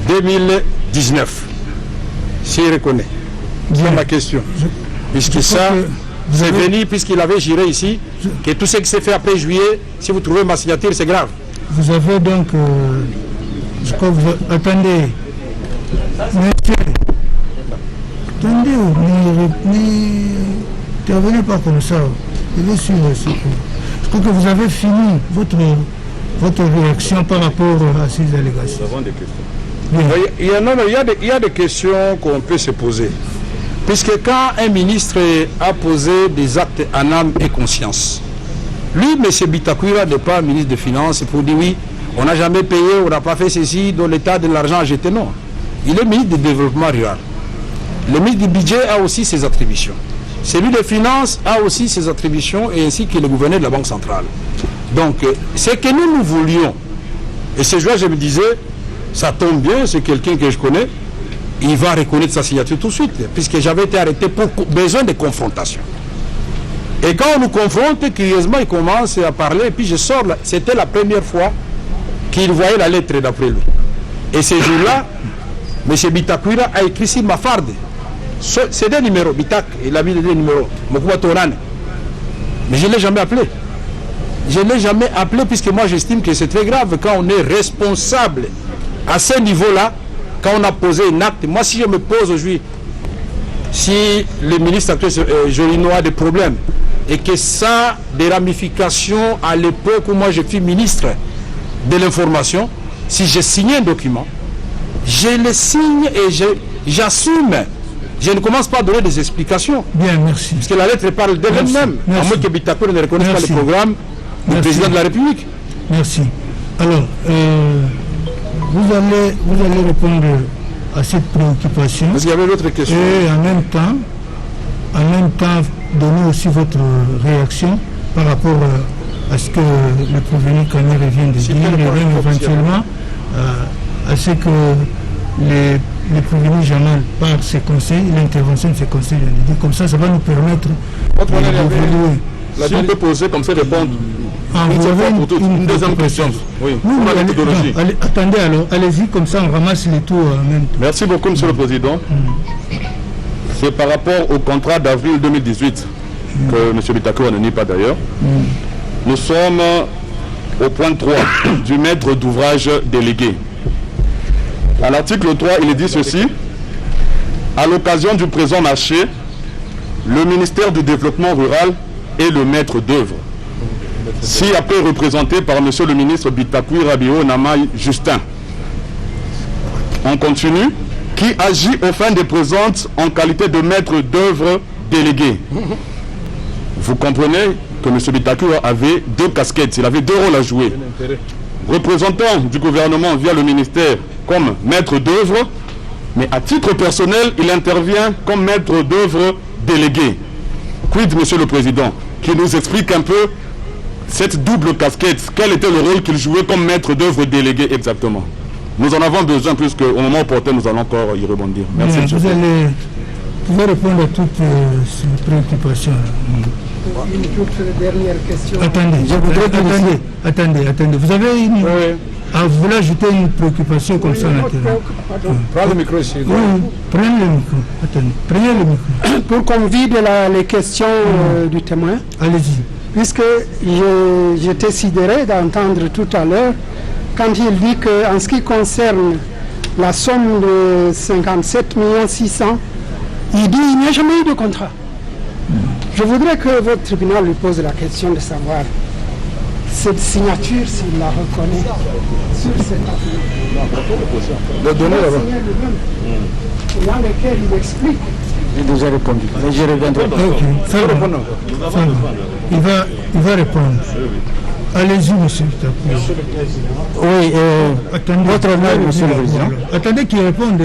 2019. S'il reconnaît. C'est ma question. Puisque ça, C'est venu, puisqu'il avait juré ici, que tout ce qui s'est fait après juillet, si vous trouvez ma signature, c'est grave. Vous avez donc... je crois que vous... Attendez. Monsieur. Attendez, n'intervenez pas comme ça. Je vais suivre ce coup. Je crois que vous avez fini votre réaction par rapport à ces allégations. Nous avons des questions. Il y a des questions qu'on peut se poser. Puisque quand un ministre a posé des actes en âme et conscience, lui, M. Bitakwira n'est pas ministre des Finances pour dire oui, on n'a jamais payé, on n'a pas fait ceci, dont l'État de l'argent a jeté. Non. Il est ministre du Développement rural. Le ministre du Budget a aussi ses attributions. Celui des Finances a aussi ses attributions, et ainsi que le gouverneur de la Banque centrale. Donc, ce que nous voulions, et ce jour je me disais, ça tombe bien, c'est quelqu'un que je connais, il va reconnaître sa signature tout de suite, puisque j'avais été arrêté pour besoin de confrontation. Et quand on nous confronte, curieusement, il commence à parler, et puis je sors, c'était la première fois qu'il voyait la lettre d'après lui. Et ce jour-là, M. Bitakwira a écrit sur ma farde. C'est des numéros, Bitak, il a mis des numéros, mais je ne l'ai jamais appelé. Je ne l'ai jamais appelé, puisque moi j'estime que c'est très grave quand on est responsable à ce niveau-là, quand on a posé un acte. Moi, si je me pose aujourd'hui, si le ministre actuel Jolino a des problèmes, et que ça a des ramifications à l'époque où moi je suis ministre de l'information, si j'ai signé un document, je le signe et j'assume. Je ne commence pas à donner des explications. Bien, merci. Parce que la lettre parle d'elle-même. À moins que Bitakwira ne reconnaisse pas le programme du président de la République. Merci. Alors, vous allez répondre à cette préoccupation. Parce qu'il y avait d'autres questions. Et en même temps, donner aussi votre réaction par rapport à ce que le prévenu Kamere vient de dire, et même éventuellement à ce que les prévenus Jamal par ses conseils, l'intervention de ses conseils, comme ça va nous permettre d'évoluer. Si on peut poser comme ça, répondre. Vous avez une deuxième question. Oui, pour la méthodologie. Attendez alors, allez-y, comme ça on ramasse les tours en même temps. Merci beaucoup, Monsieur le Président. C'est par rapport au contrat d'avril 2018 que M. Bitakwira ne nie pas d'ailleurs. Nous sommes au point 3 du maître d'ouvrage délégué. À l'article 3, il est dit ceci. À l'occasion du présent marché, le ministère du Développement rural est le maître d'œuvre. Si après représenté par M. le ministre Bitakwira Bio Namai Justin. On continue. Qui agit aux fins des présentes en qualité de maître d'œuvre délégué. Vous comprenez que M. Bitakwira avait deux casquettes, il avait deux rôles à jouer. Représentant du gouvernement via le ministère comme maître d'œuvre, mais à titre personnel, il intervient comme maître d'œuvre délégué. Quid, M. le Président, qui nous explique un peu cette double casquette, quel était le rôle qu'il jouait comme maître d'œuvre délégué exactement. Nous en avons besoin, puisque au moment opportun, nous allons encore y rebondir. Merci, vous pouvez répondre à toutes ces préoccupations. Une toute dernière question. Attendez. Vous avez une... vous voulez ajouter une préoccupation comme ça maintenant. Prends le micro ici. Oui, prenez le micro. Attendez, prenez le micro. Pour qu'on vide les questions du témoin. Allez-y. Puisque j'étais sidéré d'entendre tout à l'heure quand il dit qu'en ce qui concerne la somme de 57 600 000, il dit qu'il n'y a jamais eu de contrat. Je voudrais que votre tribunal lui pose la question de savoir cette signature, s'il la reconnaît sur cette affaire. Le donner là-bas. Dans lequel il explique. J'ai déjà répondu. Mais je reviendrai. Il va répondre. Allez-y, monsieur. Oui, attendez, votre honneur, monsieur le président. Attendez qu'il réponde.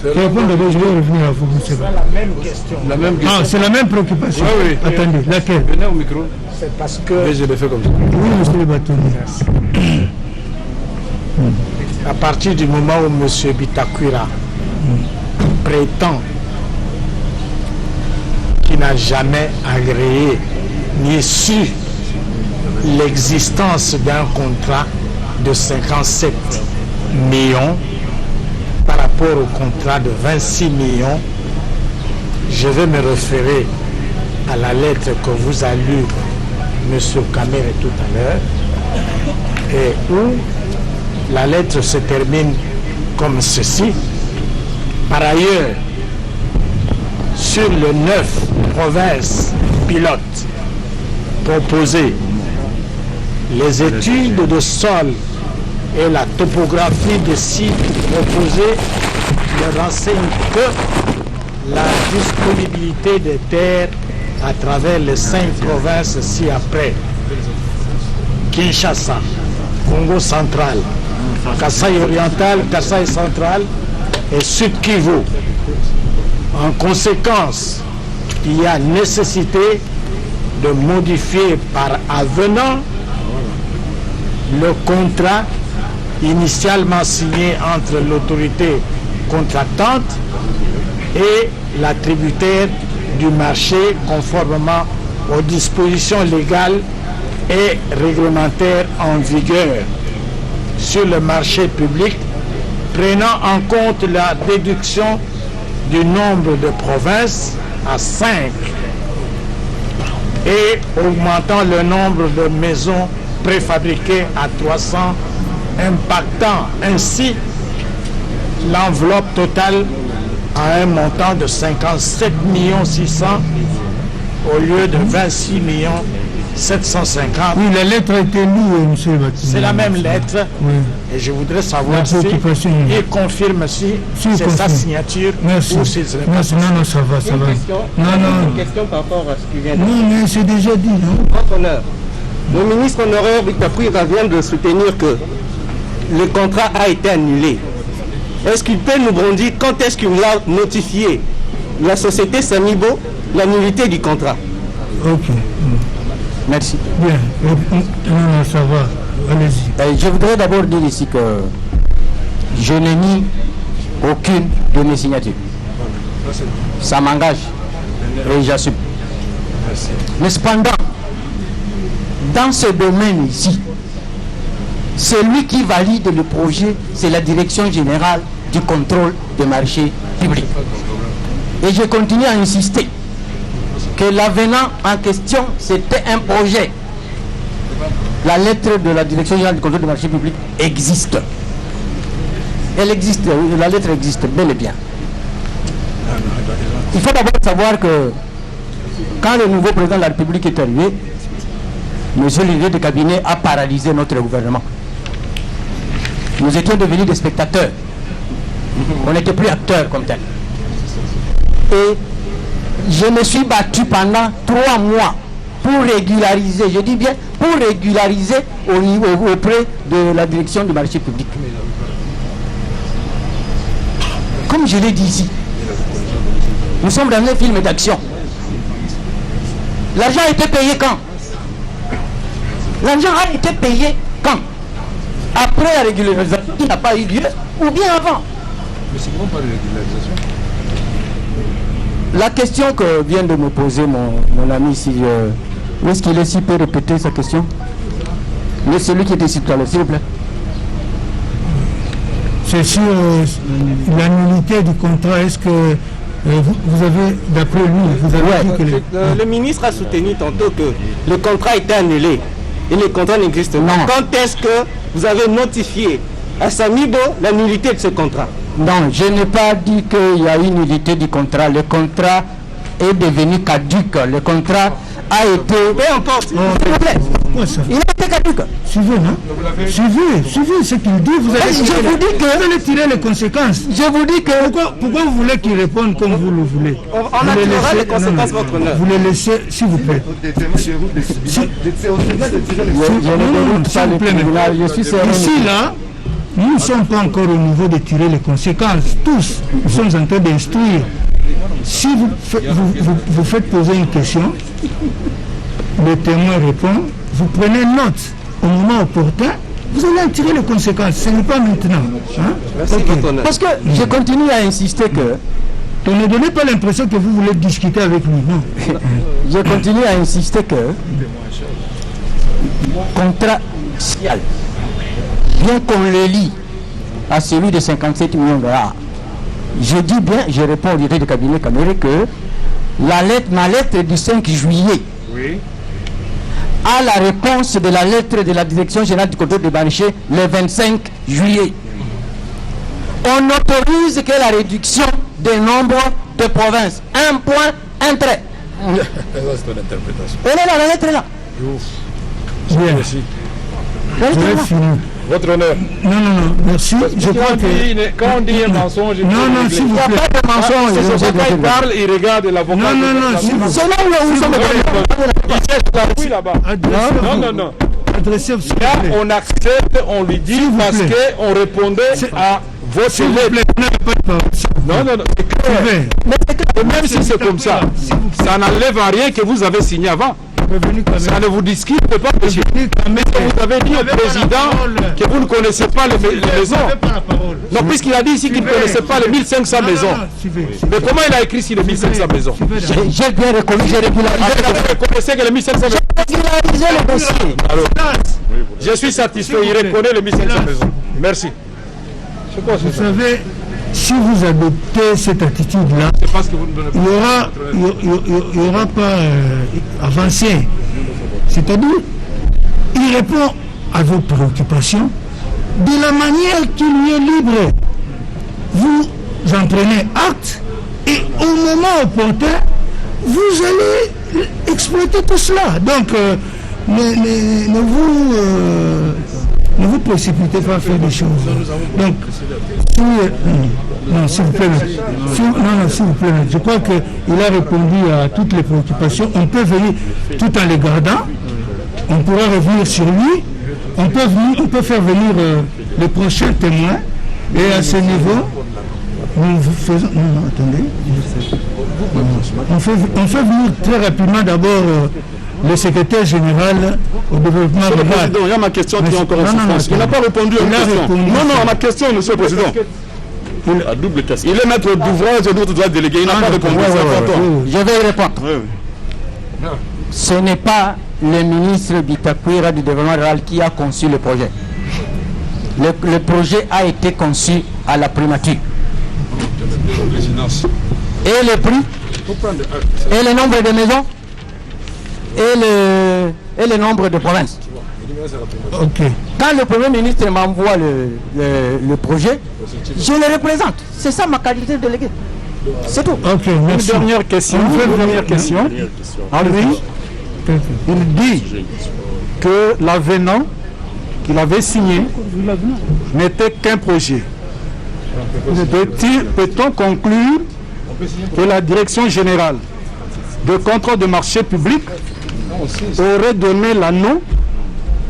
Je vais revenir à vous, monsieur. C'est la même question. Ah, c'est la même préoccupation. Oui. Attendez, laquelle? Venez au micro. C'est parce que... Mais je l'ai fait comme ça. Oui, monsieur le bâtonnier. À partir du moment où M. Bitakwira prétend qu'il n'a jamais agréé ni su l'existence d'un contrat de 57 millions par rapport au contrat de 26 millions, je vais me référer à la lettre que vous a lue M. Kamere tout à l'heure, et où la lettre se termine comme ceci. Par ailleurs, sur les 9 provinces pilotes proposées, les études de sol et la topographie des sites proposés ne renseignent que la disponibilité des terres à travers les 5 provinces ci-après: Kinshasa, Congo central, Kasaï oriental, Kasaï central et Sud Kivu. En conséquence, il y a nécessité de modifier par avenant le contrat initialement signé entre l'autorité contractante et l'attributaire du marché, conformément aux dispositions légales et réglementaires en vigueur sur le marché public, prenant en compte la déduction du nombre de provinces à 5 et augmentant le nombre de maisons préfabriquées à 300, impactant ainsi l'enveloppe totale à un montant de 57 600 au lieu de 26 750. Oui, la lettre a été lue, M. Baptiste. C'est la même lettre. Oui. Et je voudrais savoir si il confirme si c'est sa signature. Merci. Ou si Merci. Non, ça va, ça va. Une question par rapport à ce qui vient de... Non, mais c'est déjà dit, non? Votre honneur, le ministre honoraire Victor Kouira vient de soutenir que le contrat a été annulé. Est-ce qu'il peut nous dire quand est-ce qu'il a notifié la société Samibo l'annulité du contrat? Ok. Merci. Bien. Non, ça va. Allez-y. Je voudrais d'abord dire ici que je n'ai mis aucune de mes signatures. Ça m'engage et j'assume. Mais cependant, dans ce domaine ici, celui qui valide le projet, c'est la direction générale du contrôle des marchés publics. Et je continue à insister que l'avenant en question, c'était un projet. La lettre de la direction générale du contrôle des marchés publics existe. Elle existe, la lettre existe bel et bien. Il faut d'abord savoir que quand le nouveau président de la République est arrivé, M. le de cabinet a paralysé notre gouvernement. Nous étions devenus des spectateurs. On n'était plus acteurs comme tel. Et je me suis battu pendant 3 mois pour régulariser, je dis bien pour régulariser auprès de la direction du marché public. Comme je l'ai dit ici, nous sommes dans un film d'action. L'argent a été payé quand? L'argent a été payé quand? Après la régularisation qui n'a pas eu lieu ou bien avant? Mais c'est vraiment pas de régularisation. La question que vient de me poser mon ami ici, où est-ce qu'il est, s'il peut répéter sa question? Mais celui qui était ici tout à l'heure, s'il vous plaît. C'est sur l'annulité du contrat. Est-ce que vous avez, d'après lui, vous avez dit que... Le ministre a soutenu tantôt que le contrat était annulé et le contrat n'existe pas. Quand est-ce que vous avez notifié à Samibo la nullité de ce contrat? Non, je n'ai pas dit qu'il y a une nullité du contrat. Le contrat est devenu caduc. Le contrat a été... Peu importe, s'il vous plaît. Il a été caduc. Suivez, non? Suivez ce qu'il dit. Vous allez tirer les conséquences. Je vous dis que... Pourquoi vous voulez qu'il réponde comme vous le voulez? On attirera les conséquences, votre honneur. Vous les laissez, s'il vous plaît. Ici, là, nous ne sommes pas encore au niveau de tirer les conséquences. Tous, nous sommes en train d'instruire. Si vous faites poser une question, le témoin répond, vous prenez note au moment opportun, vous allez en tirer les conséquences. Ce n'est pas maintenant. Hein? Okay. Parce que je continue à insister que... Ne donnez pas l'impression que vous voulez discuter avec lui, non. Je continue à insister que contrat social, bien qu'on le lie à celui de 57 millions de dollars, je dis bien, je réponds au directeur de cabinet Kamere que ma lettre du 5 juillet à la réponse de la lettre de la direction générale du contrôle des marchés le 25 juillet. On n'autorise que la réduction des nombres de provinces. Un point, un trait. C'est ton interprétation. Elle est là, la lettre est là. Bien. Je vais finir. Votre honneur. Non, merci. Je crois que... Quand on dit un mensonge, non, s'il vous plaît. Il n'y a pas de mensonge. C'est ce qu'il parle, il regarde l'avocat. Non, s'il vous plaît. C'est là où nous sommes. Oui, là-bas. Non. Adressez, s'il vous là, plaît. on accepte, on lui dit parce qu'on répondait à votre lettre. Non, c'est clair. Et même si c'est comme ça, ça n'enlève à rien que vous avez signé avant. Ça ne vous discute pas, monsieur. Vous avez dit au président que vous ne connaissez pas les maisons. Non, puisqu'il a dit ici qu'il ne connaissait pas les 1500 maisons. Mais comment il a écrit sur les 1500 maisons? J'ai bien reconnu, j'ai régularisé. Vous connaissez que les 1500 maisons? J'ai régularisé le dossier. Alors, je suis satisfait, il reconnaît les 1500 maisons. Merci. Vous savez, si vous adoptez cette attitude-là, il n'y aura pas avancé. C'est-à-dire, il répond à vos préoccupations de la manière qui lui est libre. Vous en prenez acte et au moment opportun, vous allez exploiter tout cela. Donc, ne vous précipitez pas à faire des choses. Donc, s'il vous plaît. S'il vous plaît. Je crois qu'il a répondu à toutes les préoccupations. On peut venir tout en les gardant. On pourra revenir sur lui. On peut faire venir les prochains témoins. Et à ce niveau, nous faisons... Non, attendez. On fait venir très rapidement d'abord... le secrétaire général au développement rural. Monsieur le Président, il y a ma question qui est encore en souffrance. Il n'a pas répondu à ma question. Non, à ma question, Monsieur le Président. À double question. Il est maître d'ouvrage et d'autres doigts délégués. Il n'a pas répondu. Je vais y répondre. Ce n'est pas le ministre Bitakwira du développement rural qui a conçu le projet. Le projet a été conçu à la primature. Et le prix et le nombre de maisons et le nombre de provinces. Quand le Premier ministre m'envoie le projet, je le représente. C'est ça ma qualité de délégué. C'est tout. Une dernière question. Il dit que l'avenant qu'il avait signé n'était qu'un projet. Peut-on conclure que la direction générale de contrôle de marché public aurait donné l'anneau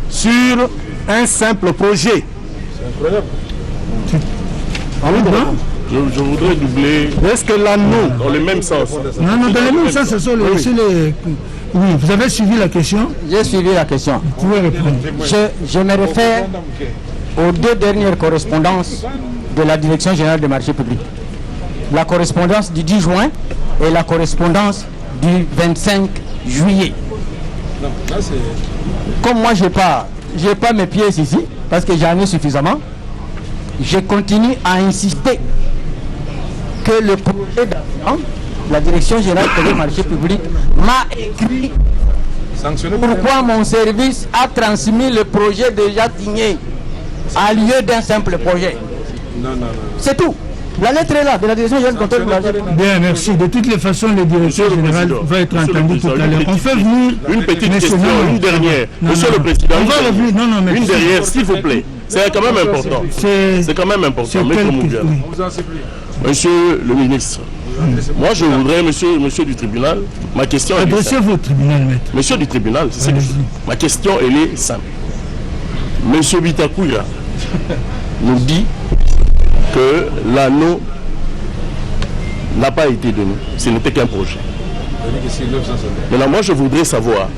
sur un simple projet? C'est incroyable. Je voudrais doubler. Est-ce que l'anneau dans le même sens? Non, dans le même sens, ce sont les... Oui, vous avez suivi la question? J'ai suivi la question. Vous pouvez répondre. Je me réfère aux deux dernières correspondances de la direction générale des marchés publics. La correspondance du 10 juin et la correspondance du 25 juillet. Comme moi, je n'ai pas mes pieds ici, parce que j'en ai suffisamment, je continue à insister que le projet d'avenant, la direction générale des marchés publics m'a écrit pourquoi mon service a transmis le projet déjà signé à lieu d'un simple projet. C'est tout. La lettre est là, de la direction générale de contrôle de marché. Bien, merci. De toutes les façons, le directeur général va être entendu tout à l'heure. On fait venir... Une petite question, une dernière. Monsieur le Président, une dernière, s'il vous plaît. C'est quand même important. C'est quand même important. Monsieur le ministre, moi je voudrais, monsieur du tribunal, ma question est Adressez-vous au tribunal, maître. Monsieur du tribunal, ma question elle est simple. Monsieur Bitakwira nous dit que l'anneau n'a pas été donné. Ce n'était qu'un projet. Maintenant, moi, je voudrais savoir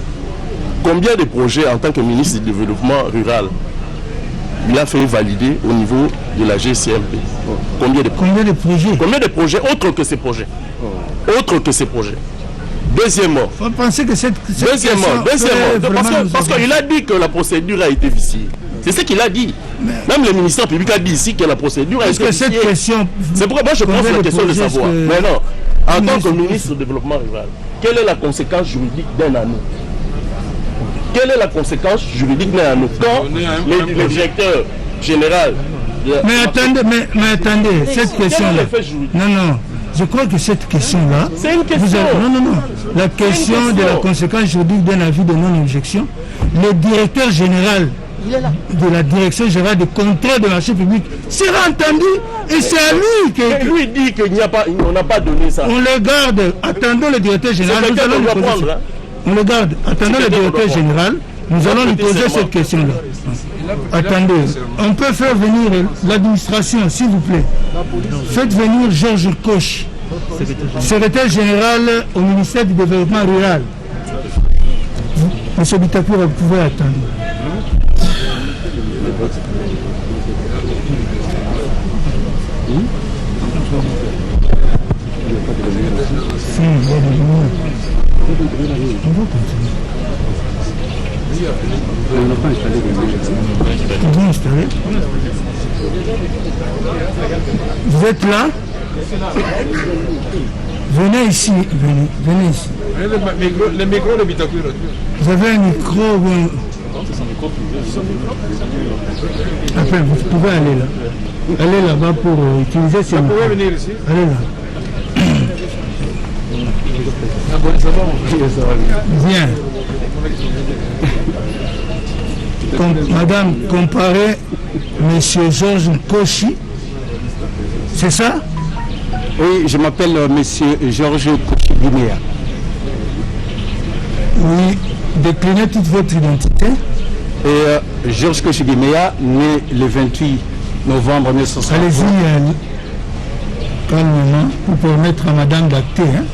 combien de projets, en tant que ministre du Développement rural, il a fait valider au niveau de la GCMP. Combien de projets? Combien de projets autres que ces projets? Autres que ces projets. Deuxièmement. Faut penser que cette parce qu'il a dit que la procédure a été viciée. C'est ce qu'il a dit. Même le ministère public a dit ici que la procédure a été viciée. C'est pourquoi moi je pose la question de savoir. Mais non, En tant que ministre du Développement rural, quelle est la conséquence juridique d'un anneau? Quelle est la conséquence juridique d'un anneau quand le directeur général... Mais attendez, cette question-là... Non, je crois que cette question-là... C'est une question. Non. La question de la conséquence juridique d'un avis de non-objection, le directeur général de la direction générale des contrats de marché public sera entendu et c'est à lui que... lui dit qu'on n'a pas donné ça. On le garde, attendons le directeur général. Nous allons lui poser on le garde, attendons le directeur général. Nous allons lui poser cette question-là. Attendez, on peut faire venir l'administration, s'il vous plaît. Faites venir Georges Koch, secrétaire général au ministère du Développement rural. Monsieur Bitakoura, vous pouvez attendre. On n'a pas installé. Bien installé. Vous êtes là? Venez ici, venez ici. Le micro de Bitakoura. Vous avez un micro ou enfin, vous pouvez aller là. Allez là-bas pour utiliser ces micros. Vous pouvez venir ici. Allez là. Bien. Madame, comparez Monsieur Georges Kochi, c'est ça? Oui, je m'appelle Monsieur Georges Kochi Guinea. Oui, déclinez toute votre identité. Et Georges Kochi Guinea, né le 28 novembre 1960. Allez-y, calmement, pour permettre à Madame d'acter. Hein?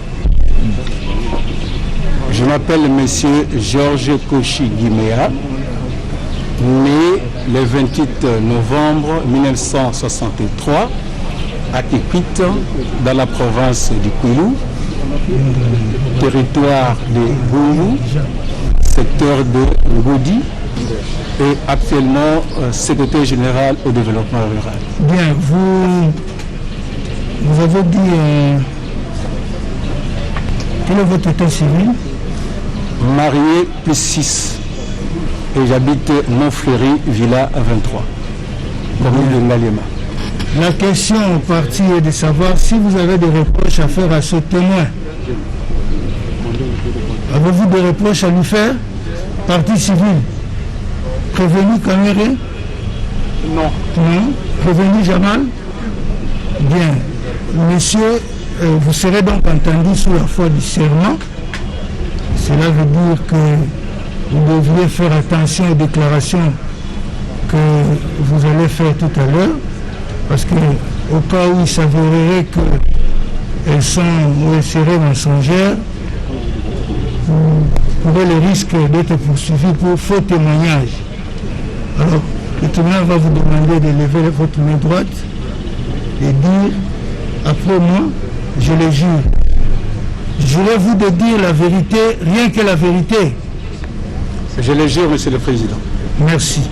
Je m'appelle Monsieur Georges Kochi Guinea, né le 28 novembre 1963 à Kikwit, dans la province du Kwilu, territoire de Boulou, secteur de Ngodi, et actuellement secrétaire général au développement rural. Bien, vous avez dit quel est votre état civil? Marié plus 6 et j'habite Montfleury, Villa 23, commune de Ngaliema. La question au parti est de savoir si vous avez des reproches à faire à ce témoin. Avez-vous des reproches à lui faire? Parti civil. Prévenu Kaméré? Non. Non. Prévenu Jamal? Bien. Monsieur, vous serez donc entendu sous la foi du serment. Cela veut dire que vous devriez faire attention aux déclarations que vous allez faire tout à l'heure, parce que au cas où il s'avérerait qu'elles sont ou elles seraient mensongères, vous courez le risque d'être poursuivi pour faux témoignage. Alors, le tribunal va vous demander de lever votre main droite et dire, après moi, je le jure. Jurez-vous de dire la vérité, rien que la vérité? Je le jure, Monsieur le Président. Merci.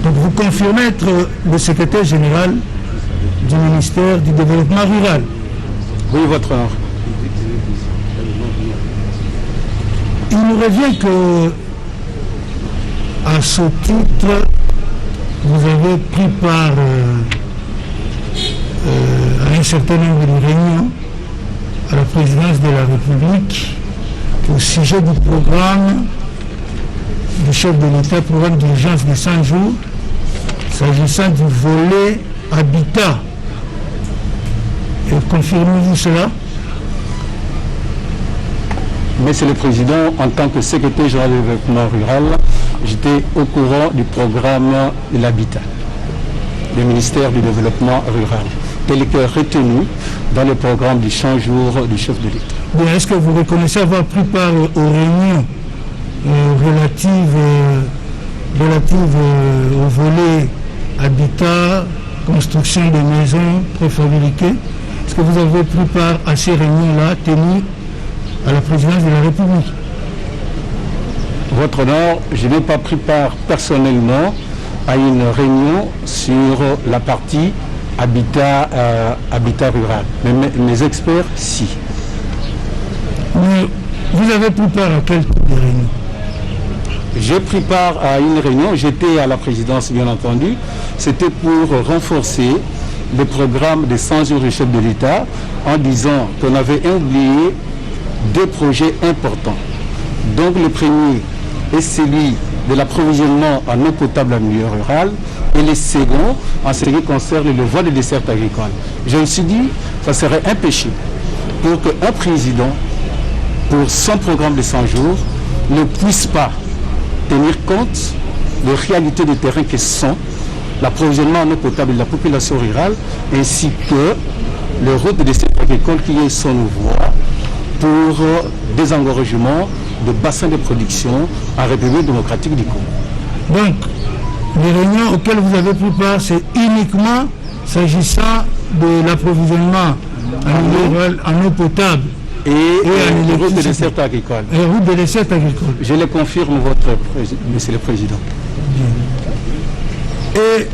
Donc vous confirmez être le secrétaire général du ministère du Développement rural? Oui, votre honneur. Il nous revient que, à ce titre, vous avez pris part à un certain nombre de réunions à la présidence de la République au sujet du programme du chef de l'État, programme d'urgence de 100 jours, s'agissant du volet habitat. Et confirmez-vous cela? Monsieur le Président, en tant que secrétaire général du développement rural, j'étais au courant du programme de l'habitat, du ministère du développement rural, tel que retenu dans le programme du 100 jours du chef de l'État. Bien, est-ce que vous reconnaissez avoir pris part aux réunions relatives au volet habitat, construction de maisons préfabriquées? Est-ce que vous avez pris part à ces réunions-là tenues à la présidence de la République? Votre honneur, je n'ai pas pris part personnellement à une réunion sur la partie habitat rural. Mais mes experts, si. Mais vous avez pris part à quel type de réunion? J'ai pris part à une réunion, j'étais à la présidence bien entendu. C'était pour renforcer le programme des 100 jours du chef de l'État en disant qu'on avait oublié 2 projets importants. Donc le premier est celui de l'approvisionnement en eau potable en milieu rural et le second en ce qui concerne le voie des dessertes agricoles. Je me suis dit que ça serait un péché pour qu'un président, pour son programme de 100 jours, ne puisse pas tenir compte des réalités de terrain que sont l'approvisionnement en eau potable de la population rurale ainsi que le route de dessertes agricoles qui est son voie pour désengorgement de bassins de production en République démocratique du Congo. Donc, les réunions auxquelles vous avez pris part, c'est uniquement s'agissant de l'approvisionnement en eau potable et en route de dessertes agricoles. Et route de dessertes agricoles. Je le confirme, Monsieur le Président. Bien. Et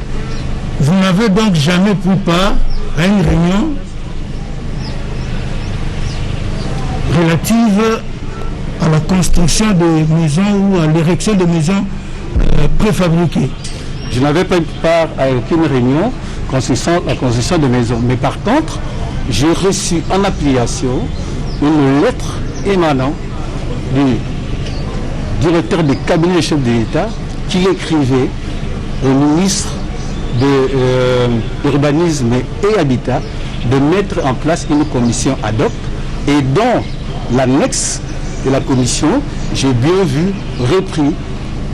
vous n'avez donc jamais pris part à une réunion relative à la construction de maisons ou à l'érection de maisons préfabriquées? Je n'avais pas pris part à aucune réunion concernant la construction de maisons. Mais par contre, j'ai reçu en application une lettre émanant du directeur du cabinet du chef de l'État qui écrivait au ministre de l'Urbanisme et Habitat de mettre en place une commission ad hoc et dans l'annexe de la commission, j'ai bien vu repris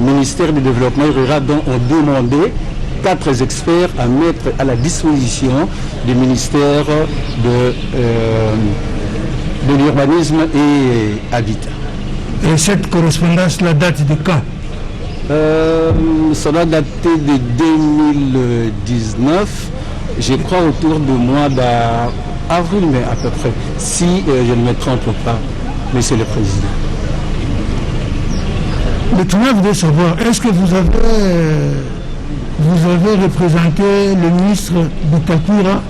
ministère du Développement rural dont on demandait 4 experts à mettre à la disposition du ministère de l'Urbanisme et Habitat. Et cette correspondance-là date de quand? Ça doit dater de 2019, je crois autour du mois d'avril, mais à peu près, si je ne me trompe pas, Monsieur le Président. Maintenant, je voudrais savoir, est-ce que vous avez représenté le ministre Bitakura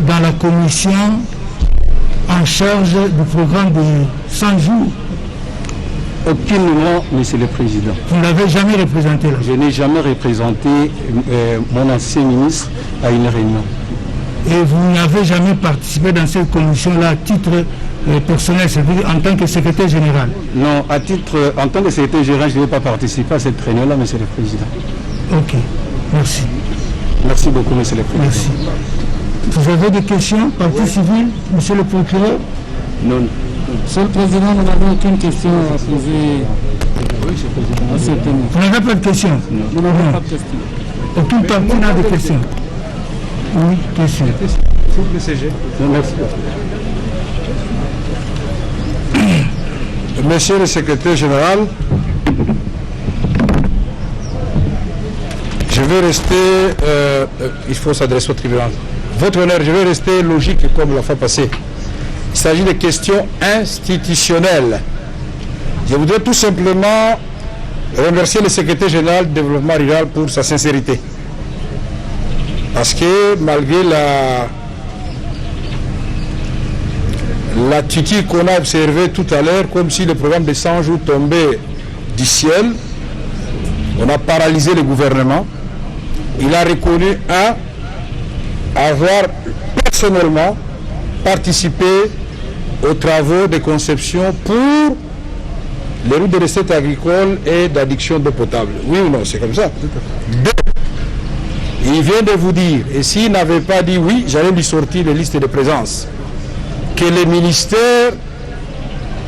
dans la commission en charge du programme de 100 jours? Aucunement, Monsieur le Président. Vous ne l'avez jamais représenté là? Je n'ai jamais représenté mon ancien ministre à une réunion. Et vous n'avez jamais participé dans cette commission-là à titre personnel, c'est-à-dire en tant que secrétaire général? Non, en tant que secrétaire général, je n'ai pas participé à cette réunion-là, Monsieur le Président. Ok, merci. Merci beaucoup, Monsieur le Président. Merci. Vous avez des questions, partie civile, Monsieur le procureur? Non. Monsieur le Président, nous n'avons aucune question à poser à ce thème. Vous n'avez pas de questions? Nous n'avons pas de questions. Aucune partie n'a de questions? Oui, question. Merci. Monsieur le secrétaire général, je vais rester, il faut s'adresser au tribunal. Votre honneur, je vais rester logique comme la fois passée. Il s'agit de questions institutionnelles. Je voudrais tout simplement remercier le secrétaire général du développement rural pour sa sincérité. Parce que malgré l'attitude qu'on a observée tout à l'heure, comme si le programme de 100 jours tombait du ciel, on a paralysé le gouvernement. Il a reconnu avoir personnellement participé aux travaux de conception pour les routes de recettes agricoles et d'addiction d'eau potable. Oui ou non, c'est comme ça. Il vient de vous dire, et s'il n'avait pas dit oui, j'allais lui sortir les listes de présence, que les ministères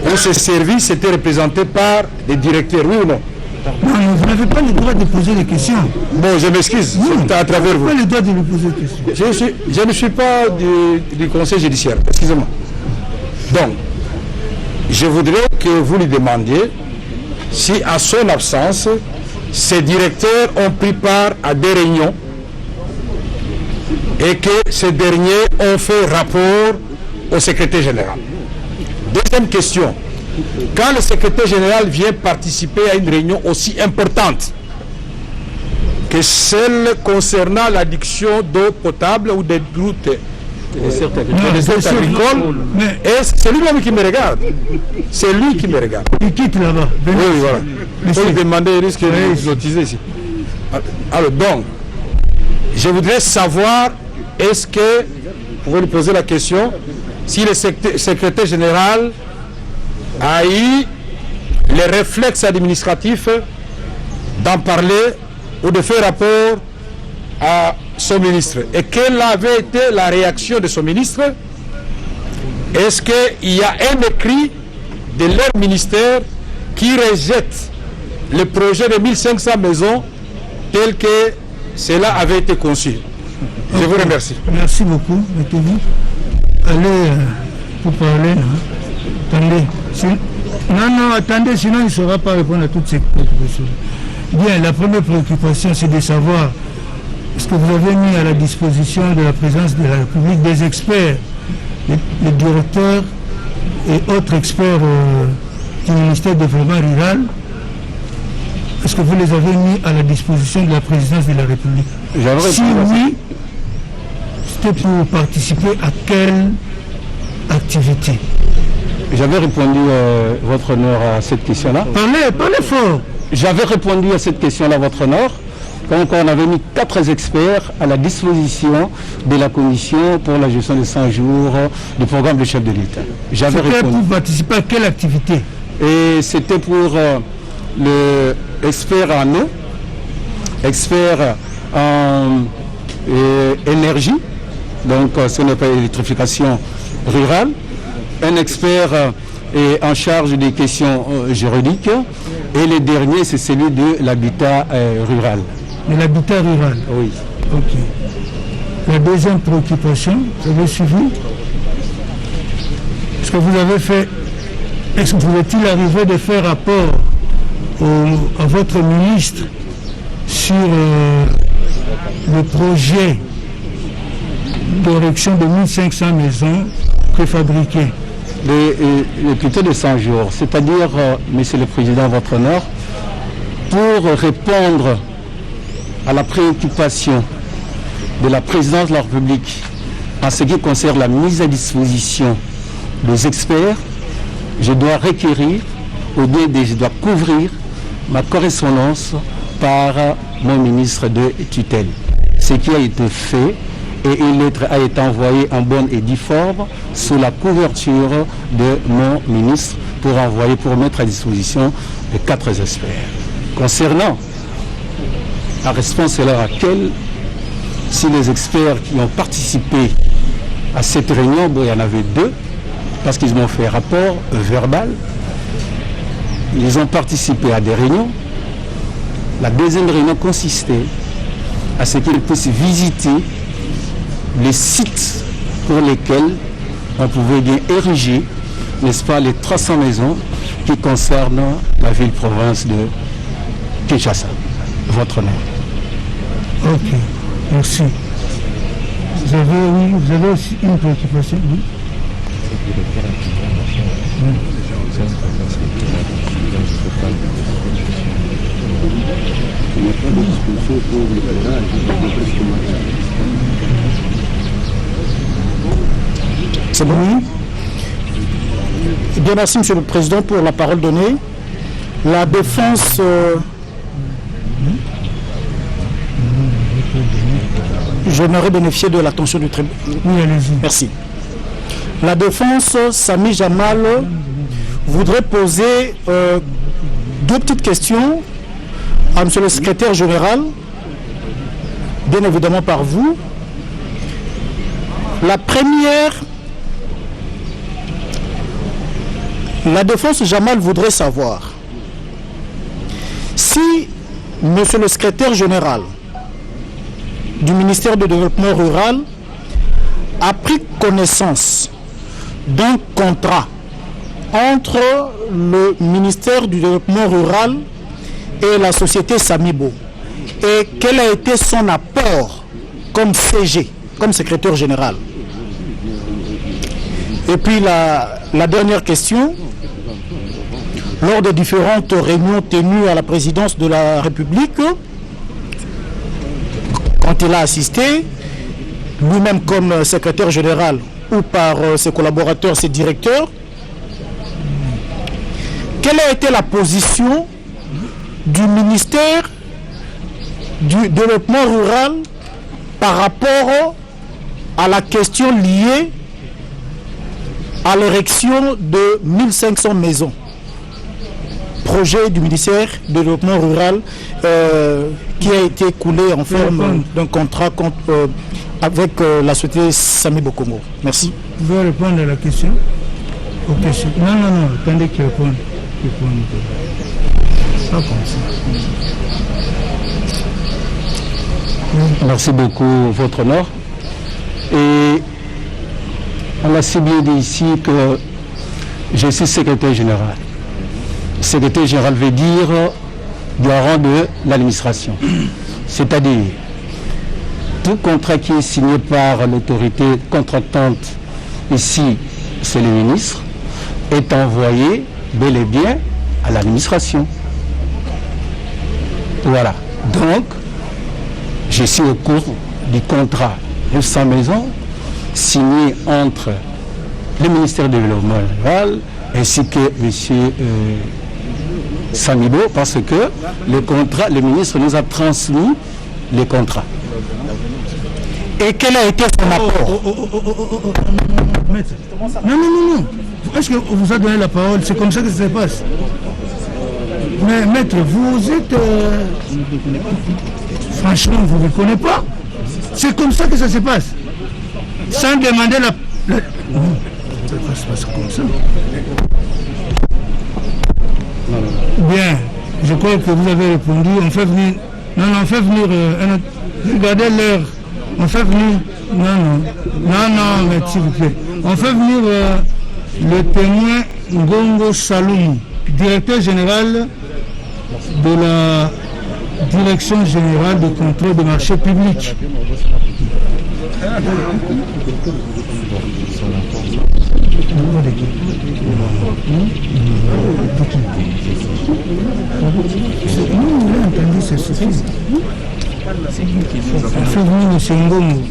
ou ces services étaient représentés par des directeurs, oui ou non? Non, vous n'avez pas le droit de poser des questions. Bon, je m'excuse, c'est à travers vous. Vous n'avez pas le droit de lui poser des questions. Je ne suis pas du conseil judiciaire, excusez-moi. Donc, je voudrais que vous lui demandiez si, à son absence, ces directeurs ont pris part à des réunions et que ces derniers ont fait rapport au secrétaire général. Deuxième question. Quand le secrétaire général vient participer à une réunion aussi importante, que celle concernant l'addiction d'eau potable ou des routes des aides agricoles, c'est lui-même qui me regarde. C'est lui qui me regarde. Il quitte là-bas. Oui, voilà. Il faut lui demander, il risque de nous notiser ici. Alors, donc, je voudrais savoir, est-ce que, vous pouvez lui poser la question, si le secrétaire général a eu les réflexes administratifs d'en parler ou de faire rapport à son ministre. Et quelle avait été la réaction de son ministre? Est-ce qu'il y a un écrit de leur ministère qui rejette le projet de 1500 maisons tel que cela avait été conçu? Je vous remercie. Merci beaucoup. Allez, pour parler. Attendez. Non, attendez, sinon il ne saura pas répondre à toutes ces préoccupations. Bien, la première préoccupation, c'est de savoir est-ce que vous avez mis à la disposition de la présidence de la République des experts, les directeurs et autres experts du ministère du Développement rural. Est-ce que vous les avez mis à la disposition de la présidence de la République? Si oui, c'était pour participer à quelle activité? J'avais répondu, votre honneur, à cette question-là. Parlez fort. J'avais répondu à cette question-là, votre honneur. Donc on avait mis 4 experts à la disposition de la commission pour la gestion de 100 jours du programme de chef de l'État. J'avais répondu. Pour participer à quelle activité? Et c'était pour le expert en eau, expert en énergie, donc ce n'est pas électrification rurale, un expert est en charge des questions juridiques, et le dernier c'est celui de l'habitat rural. De l'habitat rural? Oui. Ok. La deuxième préoccupation, vous avez suivi? Est-ce que vous avez fait, est-ce que vous est-il arrivé de faire rapport à votre ministre sur le projet d'érection de 1500 maisons préfabriquées? Plutôt de 100 jours, c'est-à-dire, Monsieur le Président, votre honneur, pour répondre à la préoccupation de la présidence de la République en ce qui concerne la mise à disposition des experts, je dois requérir, je dois couvrir ma correspondance par mon ministre de tutelle. Ce qui a été fait, et une lettre a été envoyée en bonne et due forme sous la couverture de mon ministre pour mettre à disposition les 4 experts. Concernant la réponse à laquelle, si les experts qui ont participé à cette réunion, bon, il y en avait 2, parce qu'ils m'ont fait rapport verbal, ils ont participé à des réunions. La deuxième réunion consistait à ce qu'ils puissent visiter les sites pour lesquels on pouvait bien ériger, n'est-ce pas, les 300 maisons qui concernent la ville-province de Kinshasa. Votre nom. Ok, merci. Vous avez aussi une préoccupation? Oui. C'est bon? Eh bien, merci, Monsieur le Président, pour la parole donnée. La défense... J'aimerais bénéficier de l'attention du tribunal. Oui, allez-y. Merci. La défense, Sami Jamal, voudrait poser 2 petites questions à Monsieur le secrétaire général, bien évidemment par vous. La première, la défense Jamal voudrait savoir si Monsieur le secrétaire général du ministère du Développement rural a pris connaissance d'un contrat entre le ministère du Développement rural et la société Samibo, et quel a été son apport comme CG, comme secrétaire général. Et puis la dernière question, lors des différentes réunions tenues à la présidence de la République, quand il a assisté, lui-même comme secrétaire général ou par ses collaborateurs, ses directeurs, quelle a été la position du ministère du développement rural par rapport à la question liée à l'érection de 1500 maisons? Projet du ministère du développement rural qui a été coulé en forme d'un contrat avec la société Sami Bokongo. Merci. Vous pouvez répondre à la question? Non, attendez qu'il réponde. Pas comme ça. Merci beaucoup, Votre Honneur. Et on a si bien dit ici que je suis secrétaire général. Secrétaire général veut dire garant de l'administration. C'est-à-dire, tout contrat qui est signé par l'autorité contractante, ici c'est le ministre, est envoyé bel et bien à l'administration. Voilà. Donc, je suis au cours du contrat 900 maisons signé entre le ministère du Développement rural ainsi que M. Samibo, parce que le ministre nous a transmis les contrats. Et quel a été son apport? Maître. Non. Est-ce que vous a donné la parole? C'est comme ça que ça se passe. Mais maître, vous êtes... Franchement, vous ne connaissez pas. C'est comme ça que ça se passe. Sans demander la... Non, ça ne se passe comme ça. Bien, je crois que vous avez répondu. On fait venir... Non, on fait venir... Regardez l'heure. On fait venir... Non, mais s'il vous plaît. On fait venir le témoin Ngongo Saloum, directeur général de la Direction générale de contrôle des marchés publics. C'est suffisant. On fait venir M. Ngongo.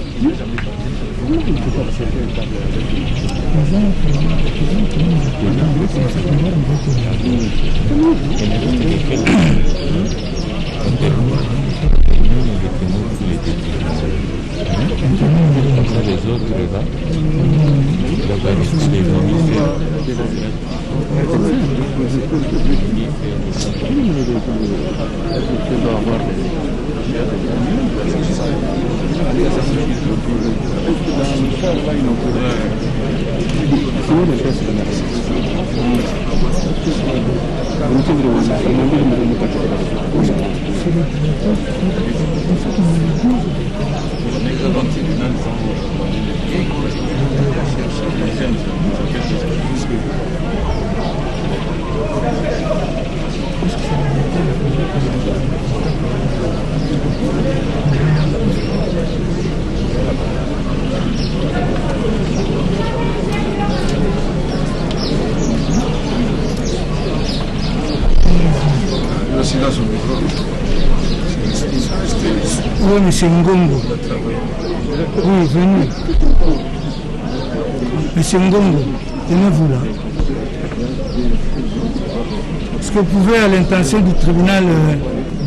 Les autres là, Oui, M. Ngongo. Oui, venez. M. Ngongo, tenez-vous là. Est-ce que vous pouvez, à l'intention du tribunal,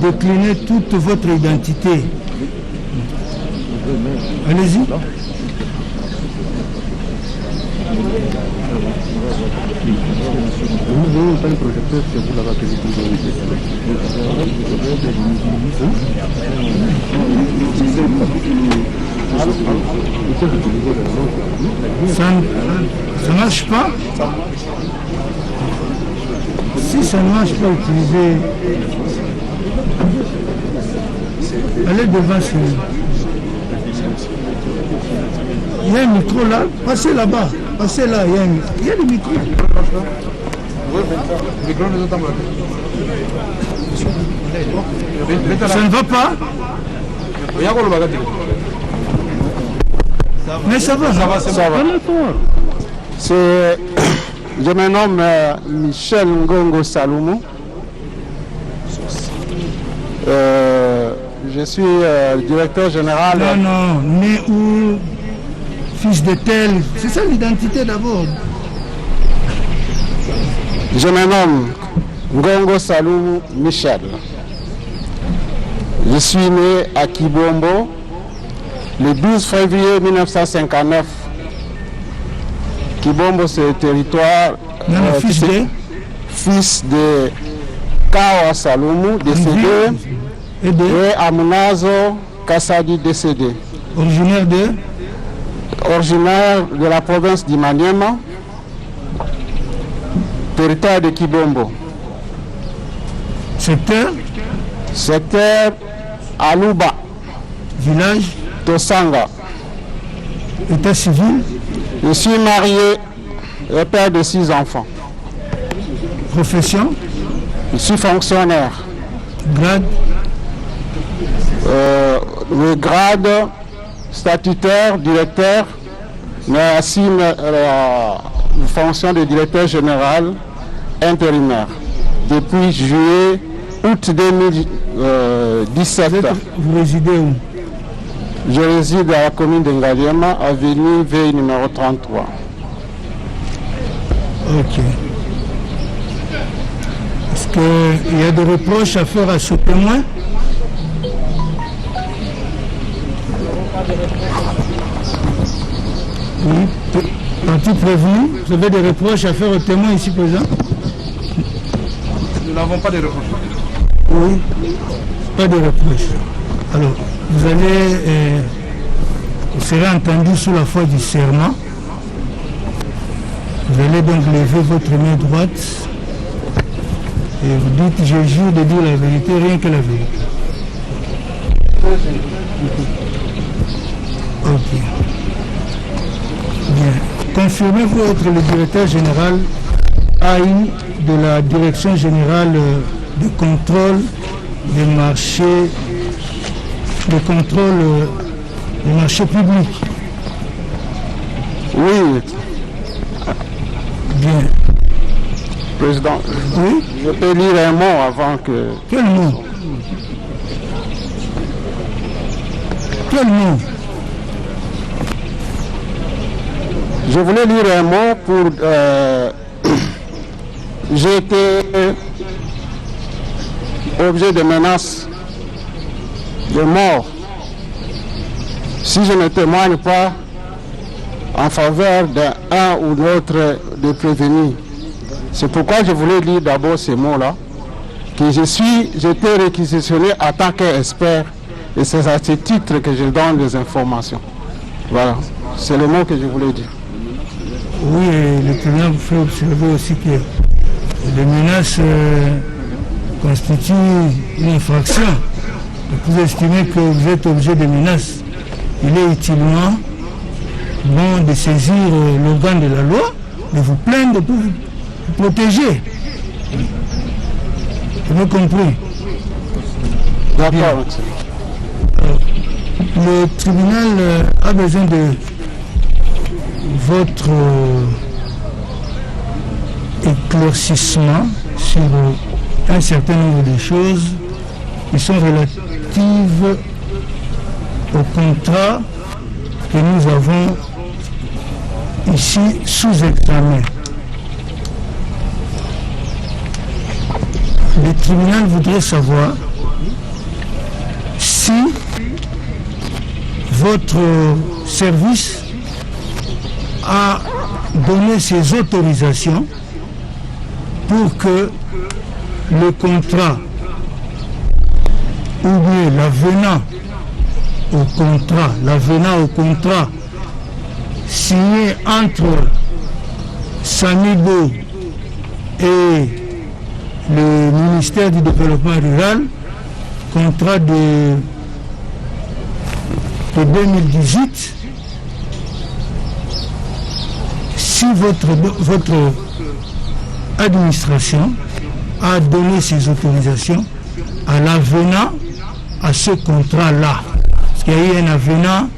décliner toute votre identité? Allez-y. Ça marche pas? Si ça ne marche pas, utilisez. Allez devant celui. Il y a un micro là, passez là-bas, passez là, il y a le micro. Ça ne va pas? Mais ça va. Je me nomme Michel Ngongo Saloumou. je suis directeur général. Non, né où, fils de tel, c'est ça l'identité d'abord. Je me nomme Ngongo Salou Michel. Je suis né à Kibombo le 12 février 1959. Kibombo, c'est le territoire fils de Kawa Saloumou, décédé, et Amunazo Kassadi, décédé. Originaire de la province d'Imaniema, territoire de Kibombo. Secteur Alouba. Village Tosanga. État civil. Je suis marié et père de 6 enfants. Profession. Je suis fonctionnaire. Grade. Le grade statutaire, directeur, mais assume la fonction de directeur général intérimaire depuis août 2017. Vous résidez où? Je réside à la commune de Ngaliema, avenue Veille numéro 33. Ok. Est-ce qu'il y a des reproches à faire à ce témoin? Oui. Partie prévenue, vous avez des reproches à faire au témoin ici présent? Nous n'avons pas de reproches. Oui, pas de reproches. Alors, vous serez entendu sous la foi du serment. Vous allez donc lever votre main droite et vous dites: je jure de dire la vérité, rien que la vérité. Ok. Bien. Confirmez-vous être le directeur général AI de la Direction générale de contrôle des marchés, de contrôle des marchés publics? Oui. Bien. Président, oui? Je peux lire un mot avant que... Quel mot? Quel mot? Je voulais lire un mot pour... J'ai été objet de menaces de mort si je ne témoigne pas en faveur d'un ou l'autre de prévenus. C'est pourquoi je voulais lire d'abord ces mots-là, que j'étais réquisitionné en tant qu'expert, et c'est à ce titre que je donne des informations. Voilà, c'est le mot que je voulais dire. Oui, et le tribunal vous fait observer aussi que les menaces constituent une infraction. Vous estimez que vous êtes objet de menaces. Il est utilement bon de saisir l'organe de la loi, de vous plaindre pour vous protéger. Vous avez compris? D'accord. Le tribunal a besoin de votre éclaircissement sur un certain nombre de choses qui sont relatives au contrat que nous avons ici sous examen. Le tribunal voudrait savoir si votre service a donné ses autorisations pour que le contrat ou bien l'avenant au contrat signé entre Samibo et le ministère du Développement rural, contrat de 2018, si votre administration a donné ses autorisations à l'avenant à ce contrat-là. Parce qu'il y a eu un avenant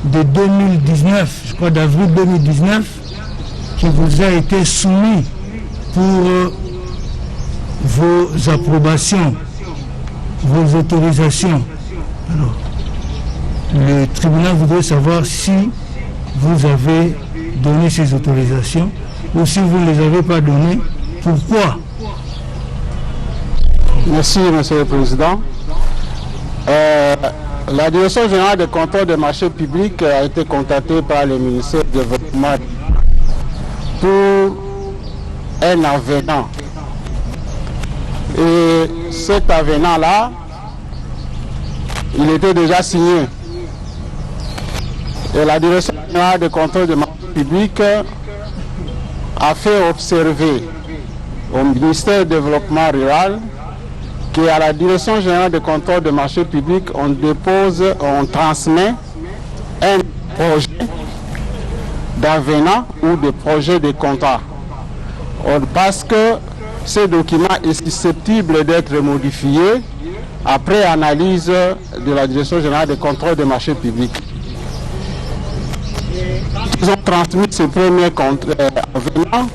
de 2019, je crois d'avril 2019, qui vous a été soumis pour vos approbations, vos autorisations Alors, le tribunal voudrait savoir si vous avez donné ces autorisations ou si vous ne les avez pas données, pourquoi? Merci, Monsieur le Président. La Direction générale de contrôle des marchés publics a été contactée par le ministère du Développement pour un avenant. Et cet avenant-là, il était déjà signé. Et la Direction générale de contrôle des marchés publics a fait observer au ministère du Développement rural qu'à la Direction générale de contrôle des marchés publics, on transmet un projet d'avenant ou de projet de contrat. Parce que ce document est susceptible d'être modifié après analyse de la Direction générale de contrôle des marchés publics. Ils ont transmis ce premier avenant,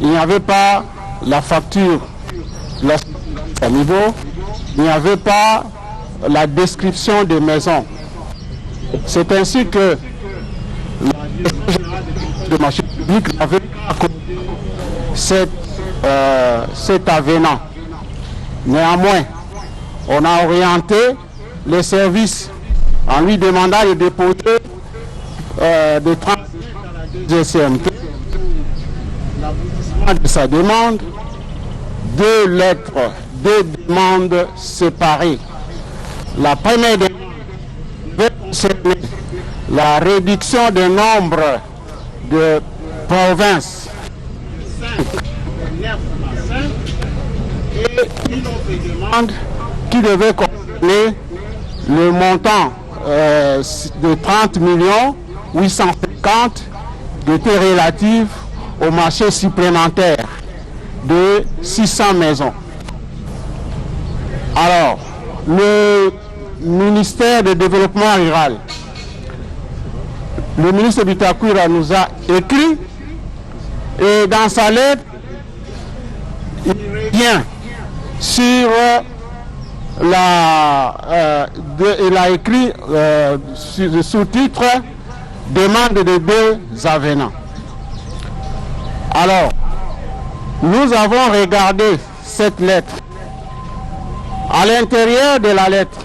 il n'y avait pas la facture de la à niveau, il n'y avait pas la description des maisons. C'est ainsi que la Direction générale de marché public avait cet avenant. Néanmoins, on a orienté les services en lui demandant de déposer de GCMP de sa demande, 2 lettres, 2 demandes séparées. La première demande concernait la réduction du nombre de provinces et une autre demande qui devait concerner le montant de 30 850 qui était relatif au marché supplémentaire de 600 maisons. Alors, le ministère du Développement rural, le ministre Bitakwira nous a écrit et dans sa lettre, il revient sur il a écrit sur le sous-titre demande de 2 avenants. Alors, nous avons regardé cette lettre. À l'intérieur de la lettre,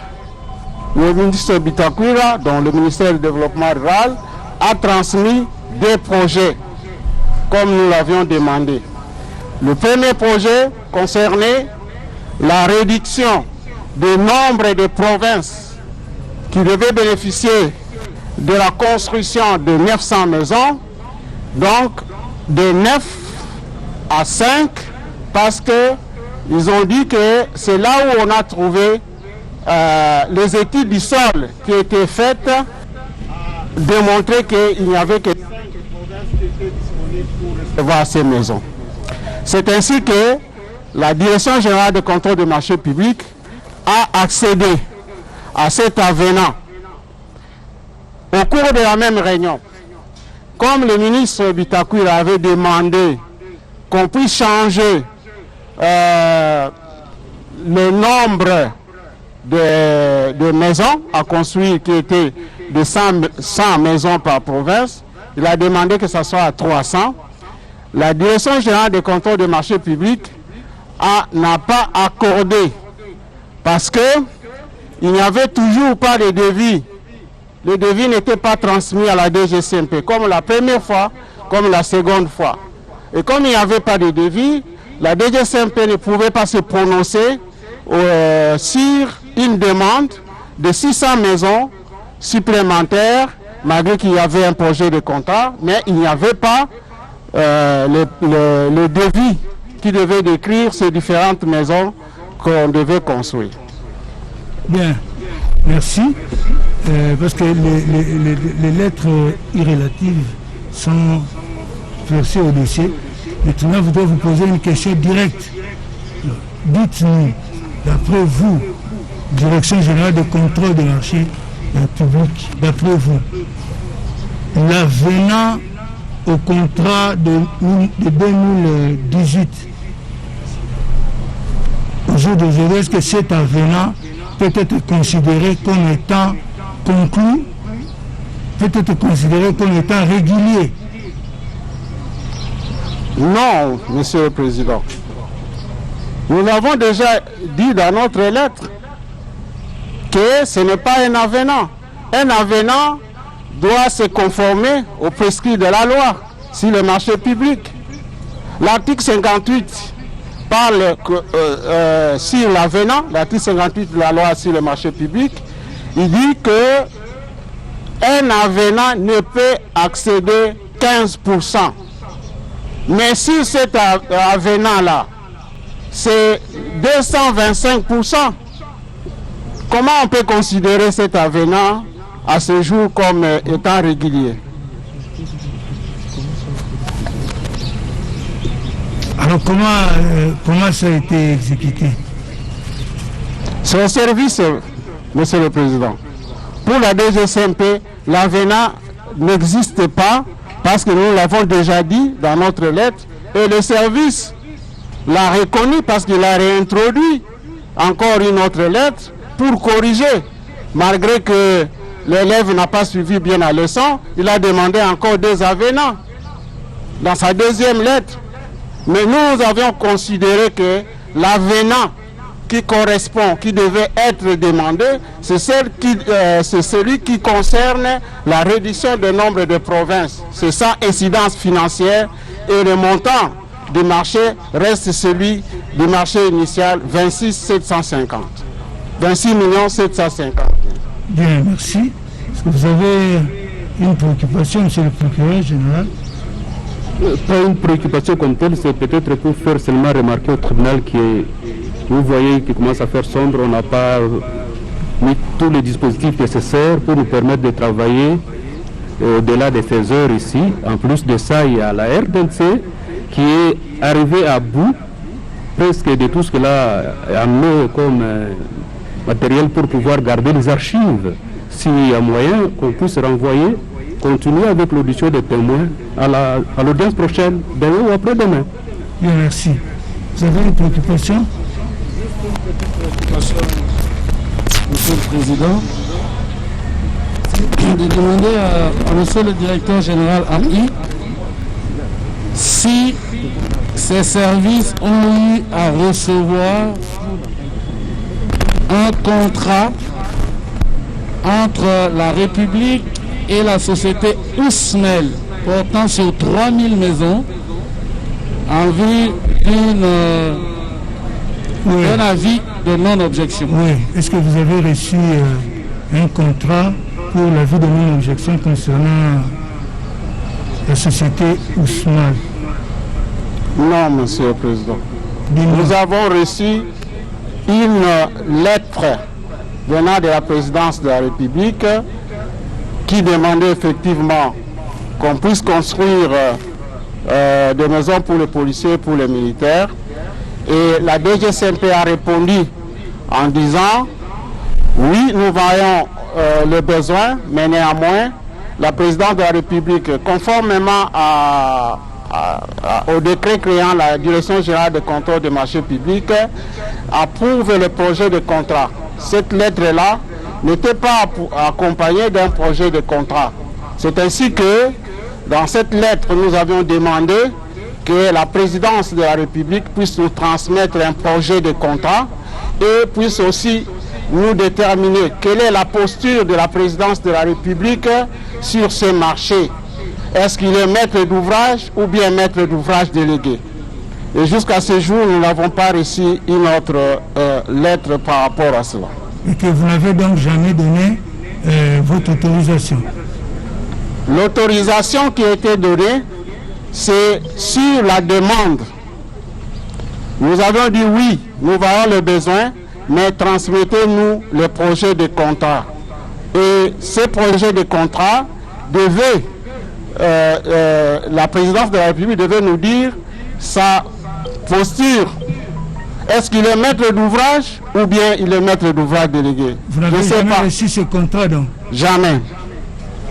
le ministre Bitakwira, dont le ministère du Développement rural, a transmis 2 projets, comme nous l'avions demandé. Le premier projet concernait la réduction du nombre de provinces qui devaient bénéficier de la construction de 900 maisons, donc de 9 à 5, parce que ils ont dit que c'est là où on a trouvé les études du sol qui étaient faites, démontraient qu'il n'y avait que 5 provinces qui étaient disponibles pour recevoir ces maisons. C'est ainsi que la Direction générale de contrôle des marchés publics a accédé à cet avenant. Au cours de la même réunion, comme le ministre Bitakwira avait demandé qu'on puisse changer le nombre de maisons à construire qui était de 100 maisons par province, il a demandé que ça soit à 300. La Direction générale de contrôle des marchés publics n'a pas accordé parce que il n'y avait toujours pas de devis. Le devis n'était pas transmis à la DGCMP, comme la première fois, comme la seconde fois. Et comme il n'y avait pas de devis, la DGCMP ne pouvait pas se prononcer sur une demande de 600 maisons supplémentaires, malgré qu'il y avait un projet de contrat, mais il n'y avait pas le devis qui devait décrire ces différentes maisons qu'on devait construire. Bien, merci. Parce que les lettres irrélatives sont versées au dossier. Le tribunal voudrait vous poser une question directe. Dites-nous, d'après vous, Direction générale de contrôle des marchés publics, d'après vous, l'avenant au contrat de 2018, au jour d'aujourd'hui, est-ce que cet avenant peut être considéré comme étant conclu, peut être considéré comme étant régulier? Non, Monsieur le Président. Nous l'avons déjà dit dans notre lettre que ce n'est pas un avenant. Un avenant doit se conformer aux prescrits de la loi sur le marché public. L'article 58 parle sur l'avenant, l'article 58 de la loi sur le marché public, il dit que un avenant ne peut accéder 15%. Mais sur cet avenant-là, c'est 225%. Comment on peut considérer cet avenant à ce jour comme étant régulier? Alors comment ça a été exécuté? C'est au service, Monsieur le Président. Pour la DGCMP, l'avenant n'existe pas parce que nous l'avons déjà dit dans notre lettre et le service l'a reconnu parce qu'il a réintroduit encore une autre lettre pour corriger. Malgré que l'élève n'a pas suivi bien la leçon, il a demandé encore des avenants dans sa deuxième lettre. Mais nous avions considéré que l'avenant qui correspond, qui devait être demandé, c'est celui qui concerne la réduction du nombre de provinces. C'est ça, incidence financière, et le montant du marché reste celui du marché initial, 26 750. 26 750. Bien, merci. Est-ce que vous avez une préoccupation, Monsieur le procureur général? Pas une préoccupation comme telle, c'est peut-être pour faire seulement remarquer au tribunal que vous voyez qu'il commence à faire sombre, on n'a pas mis tous les dispositifs nécessaires pour nous permettre de travailler au-delà de ces heures ici. En plus de ça, il y a la RDNC qui est arrivée à bout presque de tout ce qu'elle a amené comme matériel pour pouvoir garder les archives. S'il y a moyen qu'on puisse renvoyer, continuer avec l'audition des témoins à l'audience prochaine, demain ou après-demain. Bien, merci. Vous avez une préoccupation? Monsieur le Président, de demander à Monsieur le Directeur Général AI si ces services ont eu à recevoir un contrat entre la République et la société Ousmel portant sur 3000 maisons en vue d'un avis de non-objection. Oui. Est-ce que vous avez reçu un contrat pour l'avis de non-objection concernant la société Ousmel? Non, Monsieur le Président. Nous avons reçu une lettre venant de la présidence de la République qui demandait effectivement qu'on puisse construire des maisons pour les policiers et pour les militaires. Et la DGCMP a répondu en disant oui, nous voyons le besoin, mais néanmoins, la présidence de la République, conformément au décret créant la Direction générale de contrôle des marchés publics, approuve le projet de contrat. Cette lettre-là n'était pas accompagnée d'un projet de contrat. C'est ainsi que, dans cette lettre, nous avions demandé que la présidence de la République puisse nous transmettre un projet de contrat et puisse aussi nous déterminer quelle est la posture de la présidence de la République sur ce marché. Est-ce qu'il est maître d'ouvrage ou bien maître d'ouvrage délégué? Et jusqu'à ce jour, nous n'avons pas reçu une autre lettre par rapport à cela. Et que vous n'avez donc jamais donné votre autorisation? L'autorisation qui a été donnée, c'est sur la demande. Nous avons dit oui, nous voyons le besoin, mais transmettez-nous le projet de contrat. Et ce projet de contrat devait, la présidence de la République devait nous dire sa posture. Est-ce qu'il est maître d'ouvrage ou bien il est maître d'ouvrage délégué? Vous n'avez jamais reçu ce contrat donc? Jamais.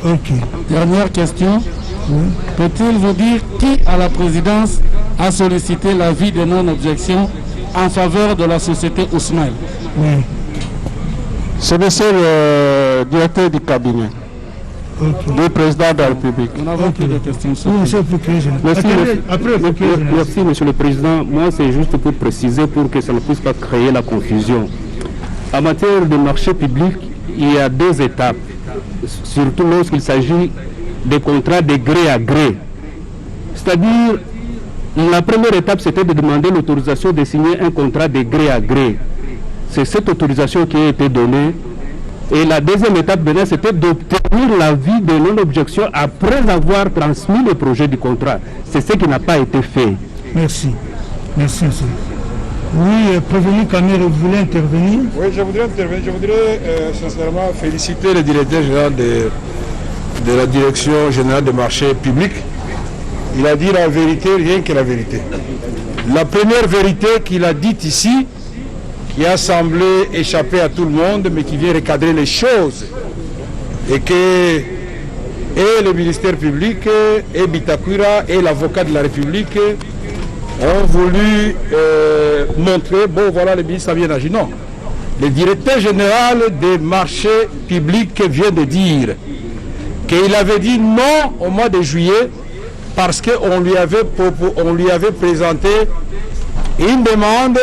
Ok. Dernière question. Oui. Peut-il vous dire qui à la présidence a sollicité l'avis de non-objection en faveur de la société Ousmel? Oui. C'est monsieur le directeur du cabinet. Du président de la République. On n'a plus de questions. Merci, monsieur le président. Moi, c'est juste pour préciser, pour que ça ne puisse pas créer la confusion. En matière de marché public, il y a deux étapes, surtout lorsqu'il s'agit des contrats de gré à gré. C'est-à-dire, la première étape, c'était de demander l'autorisation de signer un contrat de gré à gré. C'est cette autorisation qui a été donnée. Et la deuxième étape, c'était d'obtenir l'avis de non-objection après avoir transmis le projet du contrat. C'est ce qui n'a pas été fait. Merci. Merci, monsieur. Oui, prévenu Kamere, vous voulez intervenir? Oui, je voudrais intervenir. Je voudrais sincèrement féliciter le directeur général de la Direction générale des marchés publics. Il a dit la vérité, rien que la vérité. La première vérité qu'il a dite ici, qui a semblé échapper à tout le monde, mais qui vient recadrer les choses, et que et le ministère public, et Bitakwira, et l'avocat de la République ont voulu montrer, bon voilà, le ministre a bien agi. Non. Le directeur général des marchés publics vient de dire qu'il avait dit non au mois de juillet parce qu'on lui avait présenté une demande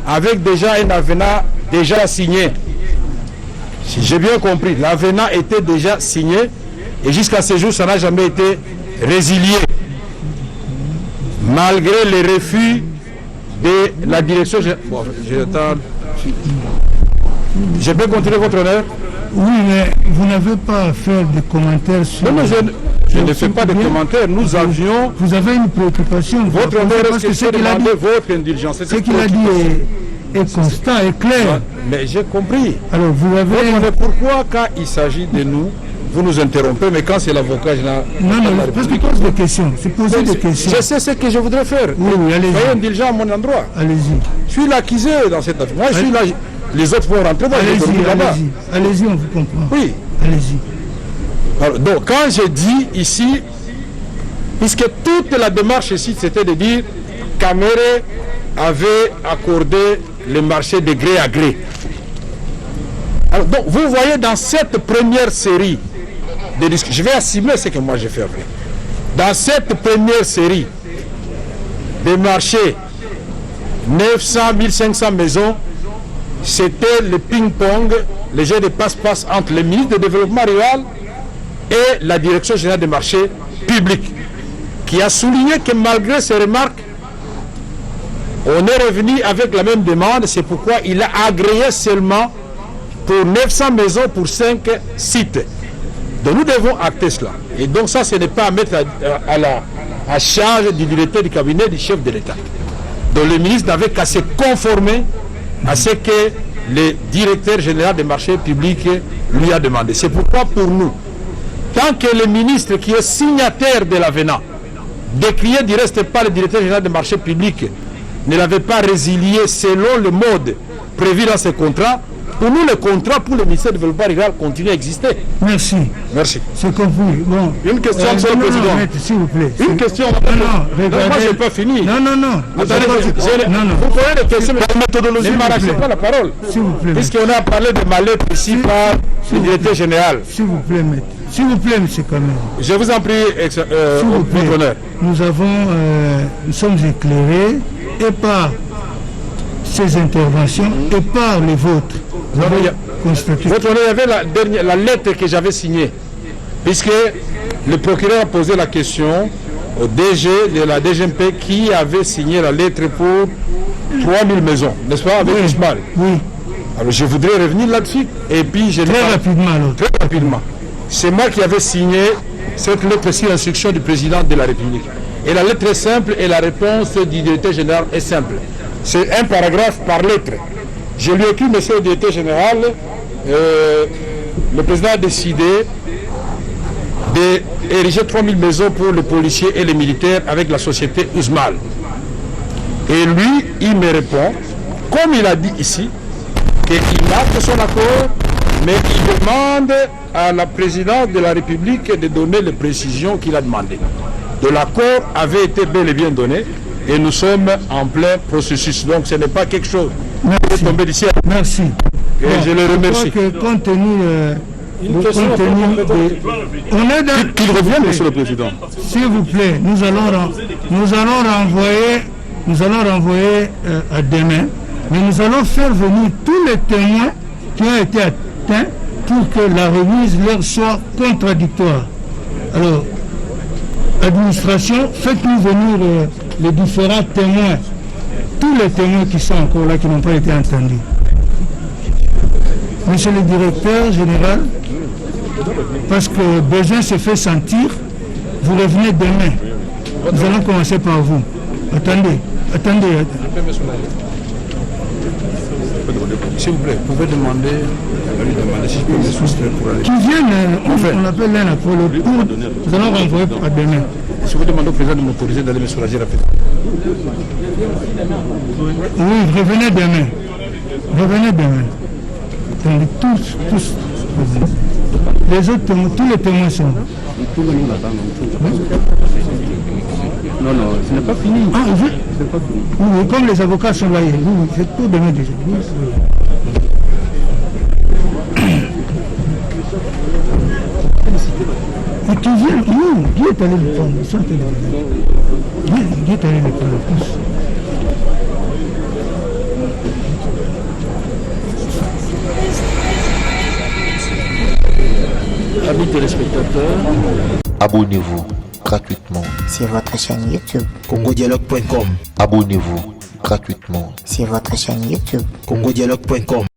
avec déjà un avenant déjà signé. Si j'ai bien compris, l'avenant était déjà signé et jusqu'à ce jour, ça n'a jamais été résilié. Malgré les refus de la direction... Bon, j'attends. Je peux continuer, votre honneur? Oui, mais vous n'avez pas à faire de commentaires sur... Non, je ne fais pas de commentaires. Nous avions... Vous avez une préoccupation. Votre honneur, est-ce que c'est demandé votre indulgence? Ce qu'il a dit est constant, est clair. Mais j'ai compris. Alors, vous avez... Pourquoi, quand il s'agit de nous, vous nous interrompez, mais quand c'est l'avocat général... Non, parce qu'il pose des questions. C'est poser des questions. Je sais ce que je voudrais faire. Oui, allez-y. Soyez indulgent à mon endroit. Allez-y. Je suis l'accusé dans cette affaire. Moi, je suis là. Les autres vont rentrer, moi, je vais là-bas. Allez-y, on vous comprend. Oui. Allez-y. Donc, quand j'ai dit ici, puisque toute la démarche ici, c'était de dire Kamere avait accordé le marché de gré à gré. Alors, donc, vous voyez dans cette première série de discussions, je vais assumer ce que moi j'ai fait après. Dans cette première série de marchés, 900, 1500 maisons, c'était le ping-pong, le jeu de passe-passe entre le ministre du Développement rural et la Direction générale des marchés publics, qui a souligné que malgré ces remarques, on est revenu avec la même demande. C'est pourquoi il a agréé seulement pour 900 maisons pour 5 sites. Donc nous devons acter cela. Et donc ça, ce n'est pas à mettre à charge du directeur du cabinet du chef de l'État. Donc le ministre n'avait qu'à se conformer à ce que le directeur général des marchés publics lui a demandé. C'est pourquoi pour nous, tant que le ministre qui est signataire de l'avenant, décrié du reste par le directeur général des marchés publics, ne l'avait pas résilié selon le mode prévu dans ce contrat, pour nous, le contrat pour le ministère du Développement rural continue à exister. Merci. Merci. C'est compris. Bon. Une question, monsieur le Président. S'il vous plaît. Une question. Regardez. Moi, je n'ai pas fini. Non. Attendez, vous prenez des questions, mais la méthodologie, ne m'arrachez pas la parole. S'il vous plaît. Puisqu'on a parlé de ma lettre ici par le directeur général. S'il vous plaît, maître. S'il vous plaît, monsieur Kamere. Je vous en prie, votre honneur. Nous sommes éclairés et par ces interventions et par les vôtres. Votre honneur, il y avait la lettre que j'avais signée, puisque le procureur a posé la question au DG de la DGMP qui avait signé la lettre pour 3000 maisons, n'est-ce pas, avec Ousmane. Oui. Alors je voudrais revenir là-dessus. Et puis très rapidement. C'est moi qui avais signé cette lettre sur instruction du président de la République. Et la lettre est simple et la réponse du directeur général est simple. C'est un paragraphe par lettre. Je lui ai écrit, monsieur le directeur général, le président a décidé d'ériger 3000 maisons pour les policiers et les militaires avec la société Ousmane. Et lui, il me répond, comme il a dit ici, qu'il marque son accord, mais il demande à la présidente de la République de donner les précisions qu'il a demandées. De l'accord avait été bel et bien donné et nous sommes en plein processus. Donc ce n'est pas quelque chose qui est tombé d'ici. Merci. Et je le remercie. Je crois que compte tenu on est dans... Qu'il revienne, monsieur le président. S'il vous plaît, nous allons renvoyer à demain, mais nous allons faire venir tous les témoins qui ont été atteints pour que la remise leur soit contradictoire. Alors, administration, faites-nous venir les différents témoins, tous les témoins qui sont encore là, qui n'ont pas été entendus. Monsieur le directeur général, parce que besoin se fait sentir, vous revenez demain. Nous allons commencer par vous. Attendez. S'il vous plaît, vous pouvez demander si je peux me soustraire pour aller. Qui viennent, on appelle l'un après l'autre. Nous allons renvoyer à demain. Si vous demandez au président de m'autoriser d'aller me soulager rapidement. Oui, revenez demain. Attendez, tous. Les autres témoins, tous les témoins sont là. Non, ce n'est pas fini. Ah, oui, comme les avocats sont là, vous faites tout demain déjà. Et qui viennent, qui est allé le prendre? Qui est allé le prendre tous? Amis téléspectateurs, abonnez-vous gratuitement sur votre chaîne YouTube. congodialogue.com. Abonnez-vous gratuitement sur votre chaîne YouTube. congodialogue.com.